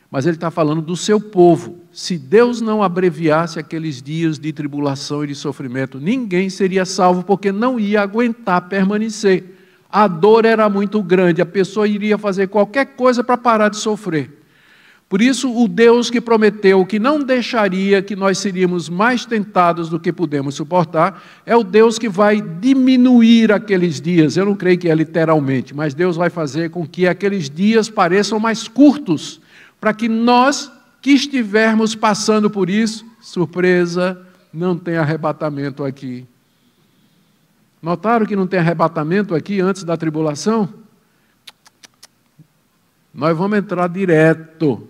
mas ele está falando do seu povo. Se Deus não abreviasse aqueles dias de tribulação e de sofrimento, ninguém seria salvo, porque não ia aguentar permanecer. A dor era muito grande, a pessoa iria fazer qualquer coisa para parar de sofrer. Por isso, o Deus que prometeu que não deixaria que nós seríamos mais tentados do que podemos suportar, é o Deus que vai diminuir aqueles dias. Eu não creio que é literalmente, mas Deus vai fazer com que aqueles dias pareçam mais curtos, para que nós que estivermos passando por isso, surpresa, não tem arrebatamento aqui. Notaram que não tem arrebatamento aqui antes da tribulação? Nós vamos entrar direto.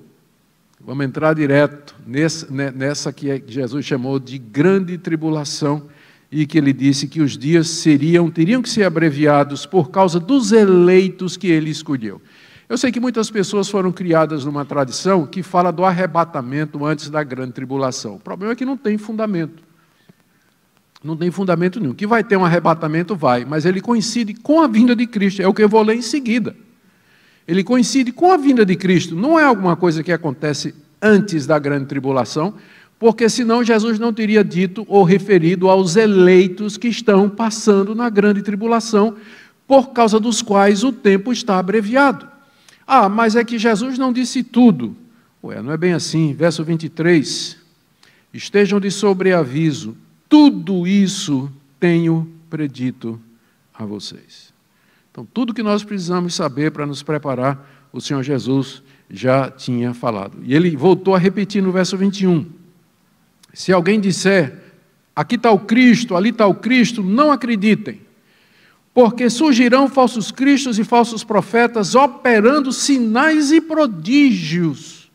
Vamos entrar direto nessa que Jesus chamou de grande tribulação e que ele disse que os dias teriam que ser abreviados por causa dos eleitos que ele escolheu. Eu sei que muitas pessoas foram criadas numa tradição que fala do arrebatamento antes da grande tribulação. O problema é que não tem fundamento. Não tem fundamento nenhum. Que vai ter um arrebatamento, vai, mas ele coincide com a vinda de Cristo. É o que eu vou ler em seguida. Ele coincide com a vinda de Cristo. Não é alguma coisa que acontece antes da grande tribulação, porque senão Jesus não teria dito ou referido aos eleitos que estão passando na grande tribulação, por causa dos quais o tempo está abreviado. Ah, mas é que Jesus não disse tudo. Ué, não é bem assim. Verso 23. Estejam de sobreaviso, tudo isso tenho predito a vocês. Então, tudo que nós precisamos saber para nos preparar, o Senhor Jesus já tinha falado. E ele voltou a repetir no verso 21. Se alguém disser, aqui está o Cristo, ali está o Cristo, não acreditem. Porque surgirão falsos cristos e falsos profetas, operando sinais e prodígios,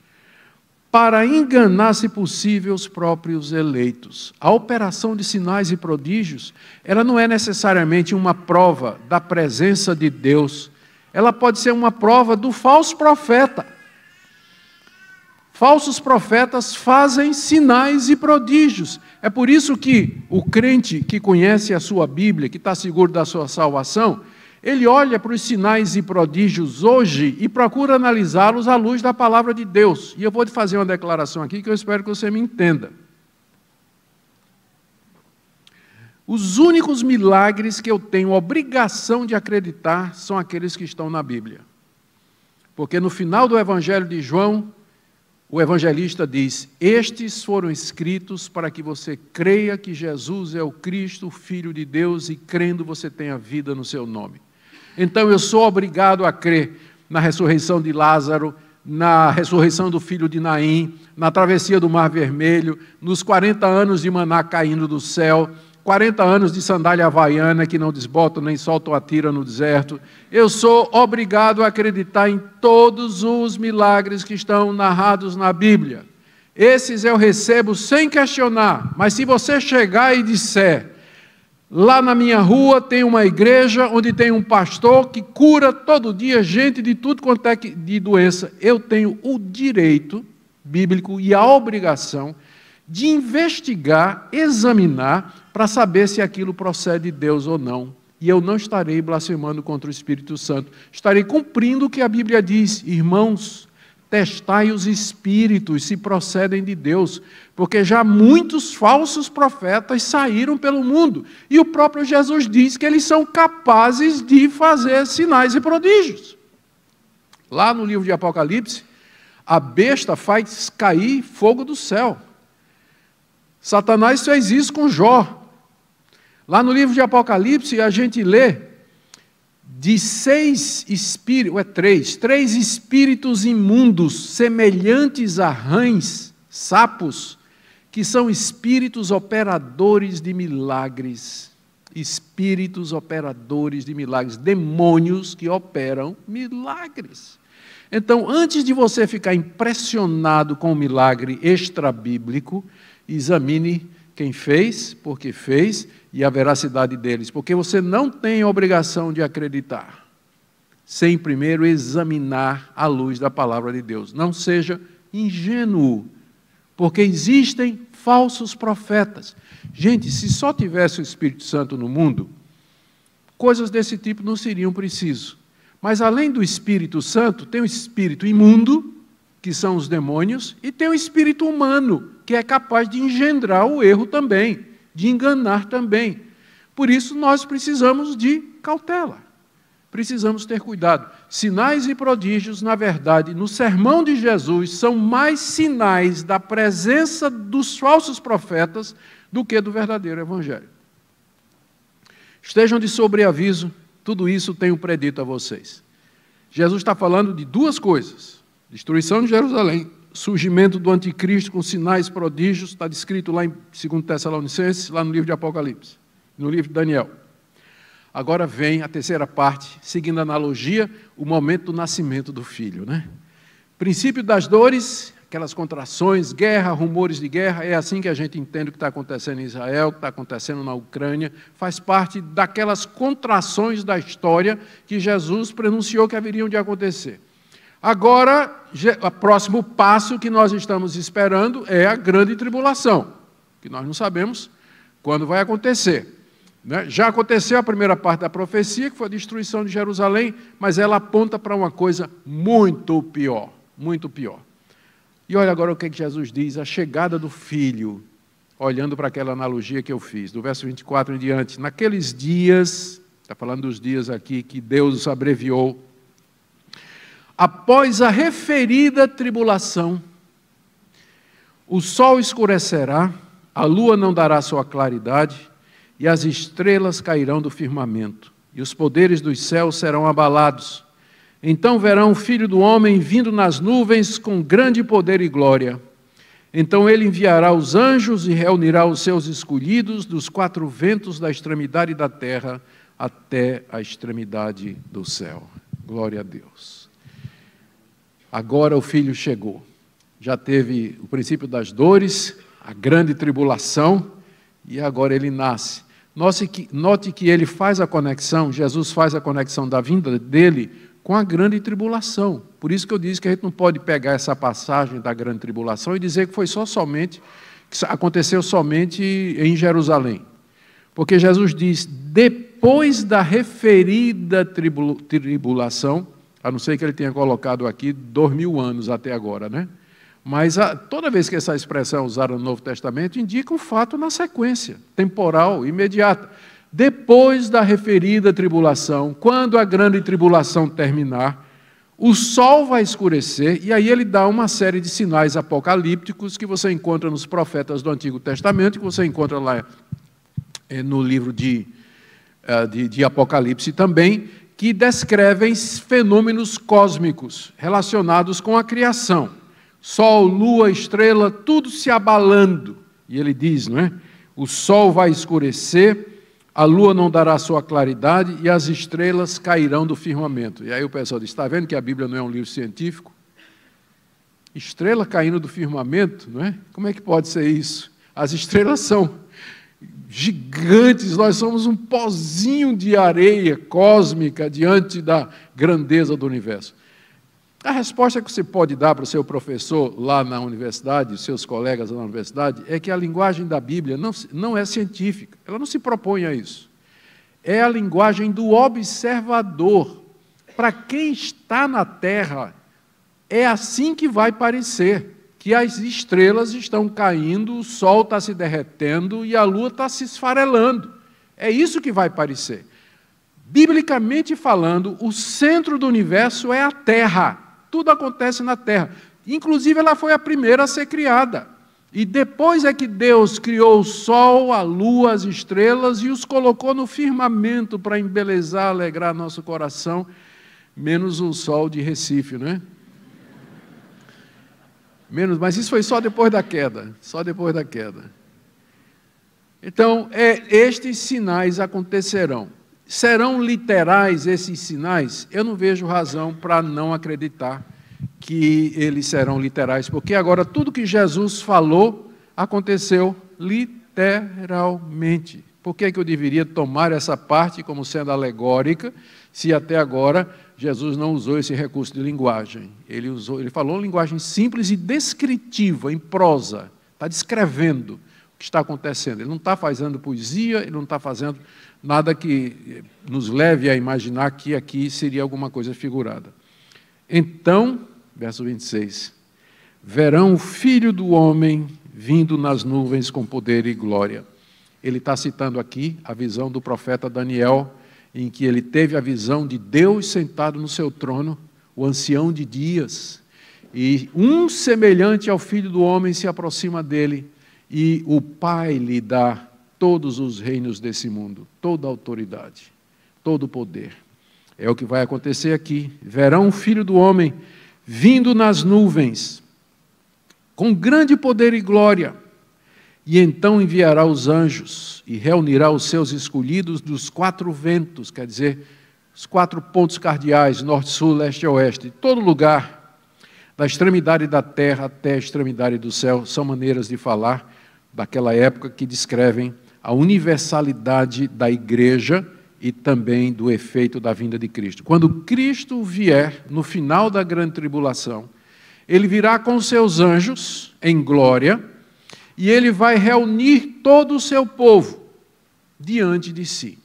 para enganar, se possível, os próprios eleitos. A operação de sinais e prodígios, ela não é necessariamente uma prova da presença de Deus, ela pode ser uma prova do falso profeta. Falsos profetas fazem sinais e prodígios. É por isso que o crente que conhece a sua Bíblia, que está seguro da sua salvação, ele olha para os sinais e prodígios hoje e procura analisá-los à luz da palavra de Deus. E eu vou te fazer uma declaração aqui que eu espero que você me entenda. Os únicos milagres que eu tenho obrigação de acreditar são aqueles que estão na Bíblia. Porque no final do Evangelho de João, o evangelista diz, estes foram escritos para que você creia que Jesus é o Cristo, o Filho de Deus, e crendo você tenha vida no seu nome. Então eu sou obrigado a crer na ressurreição de Lázaro, na ressurreição do filho de Naim, na travessia do Mar Vermelho, nos 40 anos de maná caindo do céu, 40 anos de sandália havaiana que não desbotam nem soltam a tira no deserto. Eu sou obrigado a acreditar em todos os milagres que estão narrados na Bíblia. Esses eu recebo sem questionar, mas se você chegar e disser, lá na minha rua tem uma igreja onde tem um pastor que cura todo dia gente de tudo quanto é de doença, eu tenho o direito bíblico e a obrigação de investigar, examinar, para saber se aquilo procede de Deus ou não. E eu não estarei blasfemando contra o Espírito Santo. Estarei cumprindo o que a Bíblia diz. Irmãos, testai os espíritos se procedem de Deus, porque já muitos falsos profetas saíram pelo mundo. E o próprio Jesus diz que eles são capazes de fazer sinais e prodígios. Lá no livro de Apocalipse, a besta faz cair fogo do céu. Satanás fez isso com Jó. Lá no livro de Apocalipse, a gente lê de três espíritos imundos, semelhantes a rãs, sapos, que são espíritos operadores de milagres. Espíritos operadores de milagres, demônios que operam milagres. Então, antes de você ficar impressionado com o milagre extrabíblico, examine quem fez, por que fez e a veracidade deles, porque você não tem a obrigação de acreditar, sem primeiro examinar à luz da palavra de Deus. Não seja ingênuo, porque existem falsos profetas. Gente, se só tivesse o Espírito Santo no mundo, coisas desse tipo não seriam precisas. Mas além do Espírito Santo, tem o espírito imundo, que são os demônios, e tem o espírito humano, que é capaz de engendrar o erro também, de enganar também. Por isso nós precisamos de cautela. Precisamos ter cuidado. Sinais e prodígios, na verdade, no sermão de Jesus, são mais sinais da presença dos falsos profetas do que do verdadeiro evangelho. Estejam de sobreaviso, tudo isso tenho predito a vocês. Jesus está falando de duas coisas: destruição de Jerusalém, surgimento do anticristo com sinais, prodígios, está descrito lá em 2 Tessalonicenses, lá no livro de Apocalipse, no livro de Daniel. Agora vem a terceira parte, seguindo a analogia, o momento do nascimento do filho, né? Princípio das dores, aquelas contrações, guerra, rumores de guerra, é assim que a gente entende o que está acontecendo em Israel, o que está acontecendo na Ucrânia, faz parte daquelas contrações da história que Jesus pronunciou que haveriam de acontecer. Agora, o próximo passo que nós estamos esperando é a grande tribulação, que nós não sabemos quando vai acontecer. Já aconteceu a primeira parte da profecia, que foi a destruição de Jerusalém, mas ela aponta para uma coisa muito pior, muito pior. E olha agora o que Jesus diz, a chegada do Filho, olhando para aquela analogia que eu fiz, do verso 24 em diante. Naqueles dias, está falando dos dias aqui que Deus abreviou, após a referida tribulação, o sol escurecerá, a lua não dará sua claridade, e as estrelas cairão do firmamento, e os poderes dos céus serão abalados. Então verão o Filho do Homem vindo nas nuvens com grande poder e glória. Então ele enviará os anjos e reunirá os seus escolhidos dos quatro ventos da extremidade da terra até a extremidade do céu. Glória a Deus. Agora o Filho chegou. Já teve o princípio das dores, a grande tribulação, e agora ele nasce. Note que ele faz a conexão, Jesus faz a conexão da vinda dele com a grande tribulação. Por isso que eu disse que a gente não pode pegar essa passagem da grande tribulação e dizer que foi que aconteceu somente em Jerusalém. Porque Jesus diz, depois da referida tribulação, a não ser que ele tenha colocado aqui 2000 anos até agora, né? Mas toda vez que essa expressão é usada no Novo Testamento, indica um fato na sequência, temporal, imediata. Depois da referida tribulação, quando a grande tribulação terminar, o sol vai escurecer, e aí ele dá uma série de sinais apocalípticos que você encontra nos profetas do Antigo Testamento, que você encontra lá no livro de Apocalipse também, que descrevem fenômenos cósmicos relacionados com a criação. Sol, lua, estrela, tudo se abalando. E ele diz, não é? O sol vai escurecer, a lua não dará sua claridade e as estrelas cairão do firmamento. E aí o pessoal diz, está vendo que a Bíblia não é um livro científico? Estrela caindo do firmamento, não é? Como é que pode ser isso? As estrelas são gigantes, nós somos um pozinho de areia cósmica diante da grandeza do universo. A resposta que você pode dar para o seu professor lá na universidade, seus colegas lá na universidade, é que a linguagem da Bíblia não é científica, ela não se propõe a isso. É a linguagem do observador. Para quem está na Terra, é assim que vai parecer, que as estrelas estão caindo, o sol está se derretendo e a lua está se esfarelando. É isso que vai parecer. Biblicamente falando, o centro do universo é a Terra. Tudo acontece na Terra. Inclusive, ela foi a primeira a ser criada. E depois é que Deus criou o sol, a lua, as estrelas e os colocou no firmamento para embelezar, alegrar nosso coração, menos o sol de Recife, não é? Mas isso foi só depois da queda, só depois da queda. Então, estes sinais acontecerão. Serão literais esses sinais? Eu não vejo razão para não acreditar que eles serão literais, porque agora tudo que Jesus falou aconteceu literalmente. Por que eu deveria tomar essa parte como sendo alegórica, se até agora Jesus não usou esse recurso de linguagem? Ele falou linguagem simples e descritiva, em prosa, está descrevendo o que está acontecendo. Ele não está fazendo poesia, ele não está fazendo nada que nos leve a imaginar que aqui seria alguma coisa figurada. Então, verso 26, verão o Filho do Homem vindo nas nuvens com poder e glória. Ele está citando aqui a visão do profeta Daniel, em que ele teve a visão de Deus sentado no seu trono, o ancião de dias, e um semelhante ao Filho do Homem se aproxima dele, e o Pai lhe dá todos os reinos desse mundo, toda a autoridade, todo o poder. É o que vai acontecer aqui. Verão o Filho do Homem vindo nas nuvens, com grande poder e glória, e então enviará os anjos e reunirá os seus escolhidos dos 4 ventos, quer dizer, os 4 pontos cardeais, norte, sul, leste e oeste, de todo lugar, da extremidade da terra até a extremidade do céu. São maneiras de falar daquela época que descrevem a universalidade da igreja e também do efeito da vinda de Cristo. Quando Cristo vier, no final da grande tribulação, ele virá com seus anjos em glória e ele vai reunir todo o seu povo diante de si.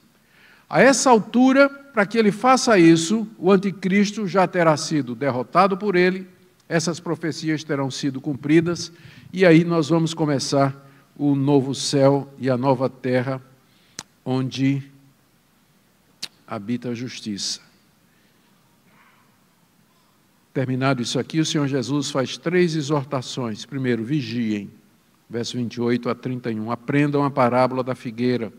A essa altura, para que ele faça isso, o anticristo já terá sido derrotado por ele, essas profecias terão sido cumpridas, e aí nós vamos começar o novo céu e a nova terra, onde habita a justiça. Terminado isso aqui, o Senhor Jesus faz 3 exortações. Primeiro, vigiem, verso 28 a 31. Aprendam a parábola da figueira.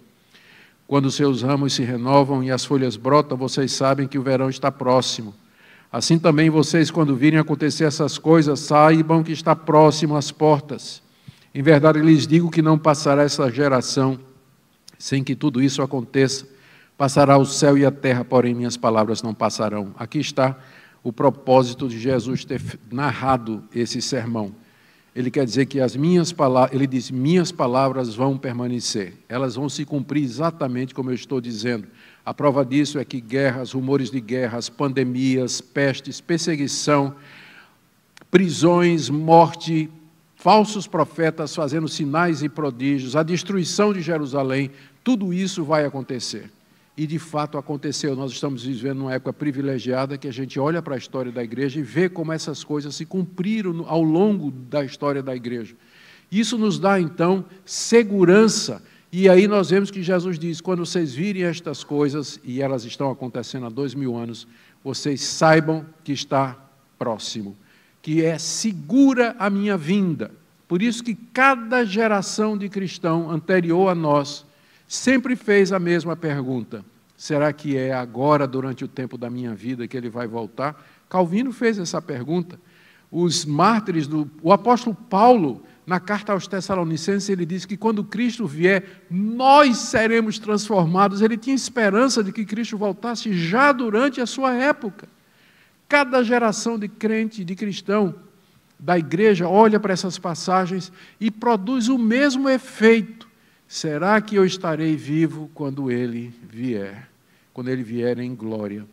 Quando seus ramos se renovam e as folhas brotam, vocês sabem que o verão está próximo. Assim também vocês, quando virem acontecer essas coisas, saibam que está próximo às portas. Em verdade, lhes digo que não passará essa geração sem que tudo isso aconteça. Passará o céu e a terra, porém minhas palavras não passarão. Aqui está o propósito de Jesus ter narrado esse sermão. Ele quer dizer que as minhas palavras, ele diz, minhas palavras vão permanecer. Elas vão se cumprir exatamente como eu estou dizendo. A prova disso é que guerras, rumores de guerras, pandemias, pestes, perseguição, prisões, morte, falsos profetas fazendo sinais e prodígios, a destruição de Jerusalém, tudo isso vai acontecer. E, de fato, aconteceu. Nós estamos vivendo uma época privilegiada que a gente olha para a história da igreja e vê como essas coisas se cumpriram ao longo da história da igreja. Isso nos dá, então, segurança. E aí nós vemos que Jesus diz, quando vocês virem estas coisas, e elas estão acontecendo há 2000 anos, vocês saibam que está próximo, que é segura a minha vinda. Por isso que cada geração de cristão anterior a nós sempre fez a mesma pergunta. Será que é agora, durante o tempo da minha vida, que ele vai voltar? Calvino fez essa pergunta. Os mártires, o apóstolo Paulo, na carta aos Tessalonicenses, ele diz que quando Cristo vier, nós seremos transformados. Ele tinha esperança de que Cristo voltasse já durante a sua época. Cada geração de crente, de cristão, da igreja, olha para essas passagens e produz o mesmo efeito. Será que eu estarei vivo quando ele vier? Quando ele vier em glória.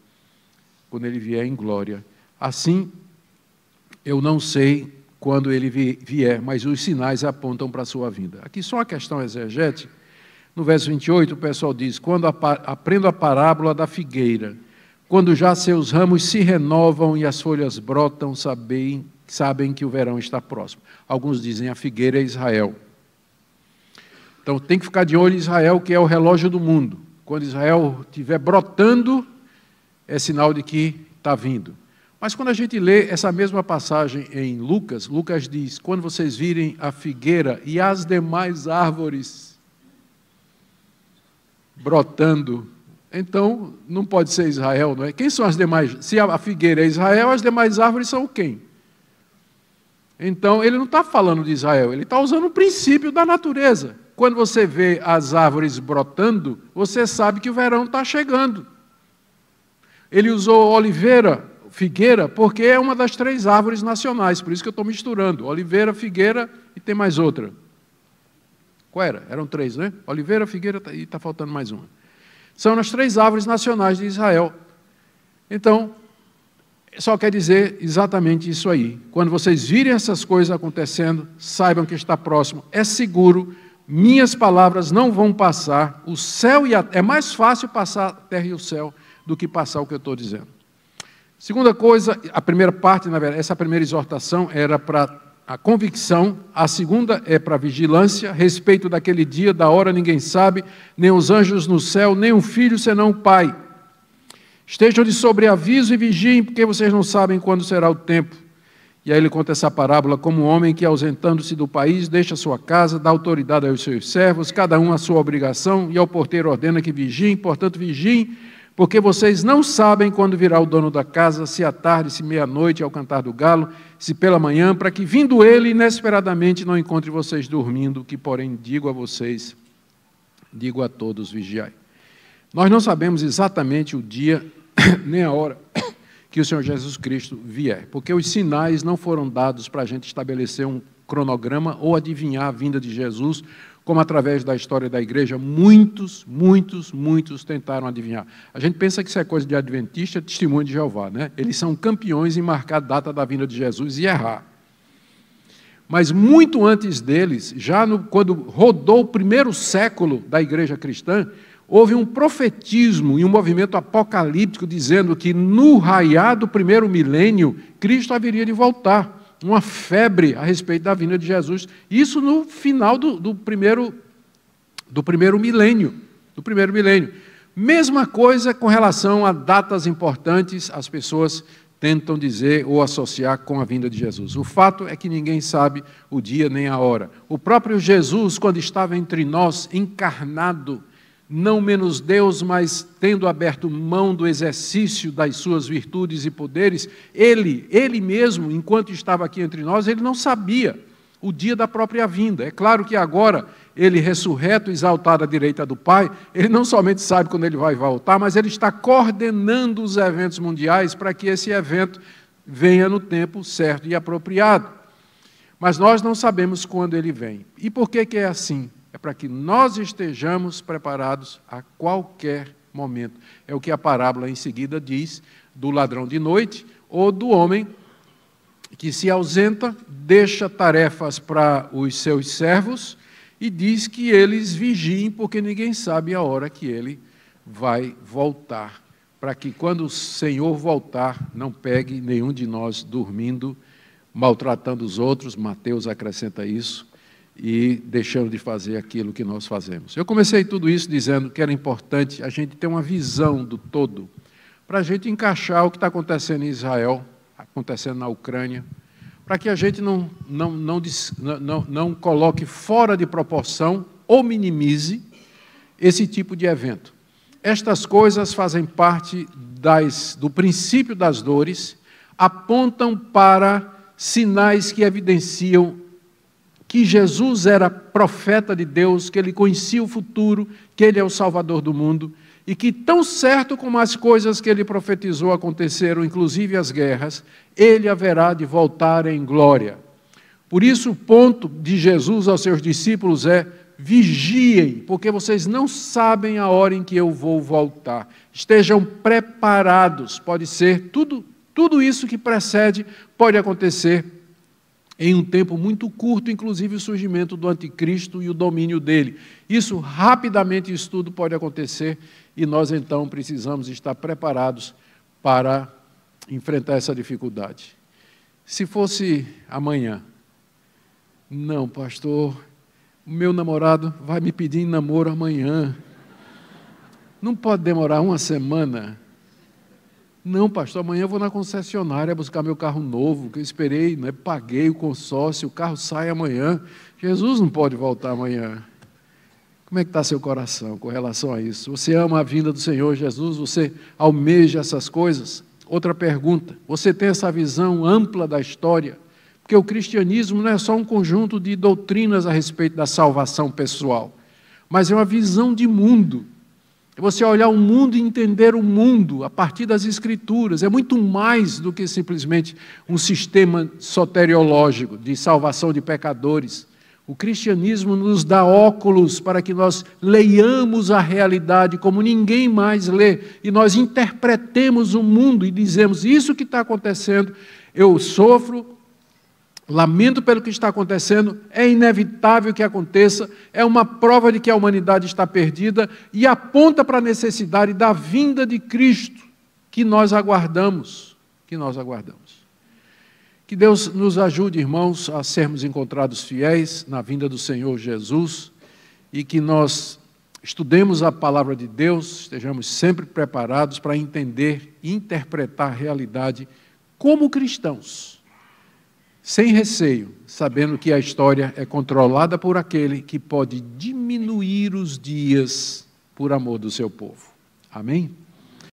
Quando ele vier em glória. Assim, eu não sei quando ele vier, mas os sinais apontam para a sua vinda. Aqui só uma questão exegética. No verso 28, o pessoal diz, quando aprendo a parábola da figueira, quando já seus ramos se renovam e as folhas brotam, sabem que o verão está próximo. Alguns dizem, a figueira é Israel. Então tem que ficar de olho em Israel, que é o relógio do mundo. Quando Israel estiver brotando, é sinal de que está vindo. Mas quando a gente lê essa mesma passagem em Lucas, Lucas diz, quando vocês virem a figueira e as demais árvores brotando, então não pode ser Israel, não é? Quem são as demais? Se a figueira é Israel, as demais árvores são quem? Então ele não está falando de Israel, ele está usando o princípio da natureza. quando você vê as árvores brotando, você sabe que o verão está chegando. Ele usou oliveira, figueira, porque é uma das 3 árvores nacionais, por isso que eu estou misturando. Oliveira, figueira e tem mais outra. Qual era? Eram 3, né? Oliveira, figueira e está faltando mais uma. São as 3 árvores nacionais de Israel. Então, só quer dizer exatamente isso aí. Quando vocês virem essas coisas acontecendo, saibam que está próximo. É seguro, minhas palavras não vão passar. O céu e a terra, é mais fácil passar a terra e o céu do que passar o que eu estou dizendo. Segunda coisa, a primeira parte, na verdade, essa primeira exortação era para a convicção, a segunda é para a vigilância, respeito daquele dia, da hora ninguém sabe, nem os anjos no céu, nem o filho senão o pai. Estejam de sobreaviso e vigiem, porque vocês não sabem quando será o tempo. E aí ele conta essa parábola como um homem que, ausentando-se do país, deixa sua casa, dá autoridade aos seus servos, cada um a sua obrigação, e ao porteiro ordena que vigiem, portanto vigiem, porque vocês não sabem quando virá o dono da casa, se à tarde, se meia-noite, ao cantar do galo, se pela manhã, para que, vindo ele, inesperadamente não encontre vocês dormindo, que, porém, digo a vocês, digo a todos, vigiai. Nós não sabemos exatamente o dia nem a hora que o Senhor Jesus Cristo vier, porque os sinais não foram dados para a gente estabelecer um cronograma ou adivinhar a vinda de Jesus, como através da história da igreja, muitos tentaram adivinhar. A gente pensa que isso é coisa de adventista, testemunho de Jeová, né? Eles são campeões em marcar a data da vinda de Jesus e errar. Mas muito antes deles, quando rodou o primeiro século da igreja cristã, houve um profetismo e um movimento apocalíptico dizendo que no raiar do primeiro milênio, Cristo haveria de voltar. Uma febre a respeito da vinda de Jesus. Isso no final do primeiro milênio. Mesma coisa com relação a datas importantes, as pessoas tentam dizer ou associar com a vinda de Jesus. O fato é que ninguém sabe o dia nem a hora. O próprio Jesus, quando estava entre nós, encarnado, não menos Deus, mas tendo aberto mão do exercício das suas virtudes e poderes, ele mesmo, enquanto estava aqui entre nós, ele não sabia o dia da própria vinda. É claro que agora, ele ressurreto, exaltado à direita do Pai, ele não somente sabe quando ele vai voltar, mas ele está coordenando os eventos mundiais para que esse evento venha no tempo certo e apropriado. Mas nós não sabemos quando ele vem. E por que é assim? É para que nós estejamos preparados a qualquer momento. É o que a parábola em seguida diz do ladrão de noite ou do homem que se ausenta, deixa tarefas para os seus servos e diz que eles vigiem porque ninguém sabe a hora que ele vai voltar. Para que quando o Senhor voltar, não pegue nenhum de nós dormindo, maltratando os outros, Mateus acrescenta isso, e deixando de fazer aquilo que nós fazemos. Eu comecei tudo isso dizendo que era importante a gente ter uma visão do todo, para a gente encaixar o que está acontecendo em Israel, acontecendo na Ucrânia, para que a gente não coloque fora de proporção ou minimize esse tipo de evento. Estas coisas fazem parte do princípio das dores, apontam para sinais que evidenciam que Jesus era profeta de Deus, que ele conhecia o futuro, que ele é o Salvador do mundo, e que tão certo como as coisas que ele profetizou aconteceram, inclusive as guerras, ele haverá de voltar em glória. Por isso o ponto de Jesus aos seus discípulos é: vigiem, porque vocês não sabem a hora em que eu vou voltar. Estejam preparados, pode ser, tudo isso que precede pode acontecer em um tempo muito curto, inclusive o surgimento do anticristo e o domínio dele. Isso, rapidamente, isso tudo pode acontecer e nós, então, precisamos estar preparados para enfrentar essa dificuldade. Se fosse amanhã, não, pastor, o meu namorado vai me pedir em namoro amanhã. Não pode demorar uma semana. Não, pastor, amanhã eu vou na concessionária buscar meu carro novo, que eu esperei, né, paguei o consórcio, o carro sai amanhã. Jesus não pode voltar amanhã. Como é que está seu coração com relação a isso? Você ama a vinda do Senhor Jesus? Você almeja essas coisas? Outra pergunta, você tem essa visão ampla da história? Porque o cristianismo não é só um conjunto de doutrinas a respeito da salvação pessoal, mas é uma visão de mundo. É você olhar o mundo e entender o mundo a partir das Escrituras. É muito mais do que simplesmente um sistema soteriológico de salvação de pecadores. O cristianismo nos dá óculos para que nós leiamos a realidade como ninguém mais lê, e nós interpretemos o mundo e dizemos: isso que está acontecendo, eu sofro, lamento pelo que está acontecendo, é inevitável que aconteça, é uma prova de que a humanidade está perdida e aponta para a necessidade da vinda de Cristo que nós aguardamos, Que Deus nos ajude, irmãos, a sermos encontrados fiéis na vinda do Senhor Jesus e que nós estudemos a palavra de Deus, estejamos sempre preparados para entender e interpretar a realidade como cristãos, sem receio, sabendo que a história é controlada por aquele que pode diminuir os dias por amor do seu povo. Amém?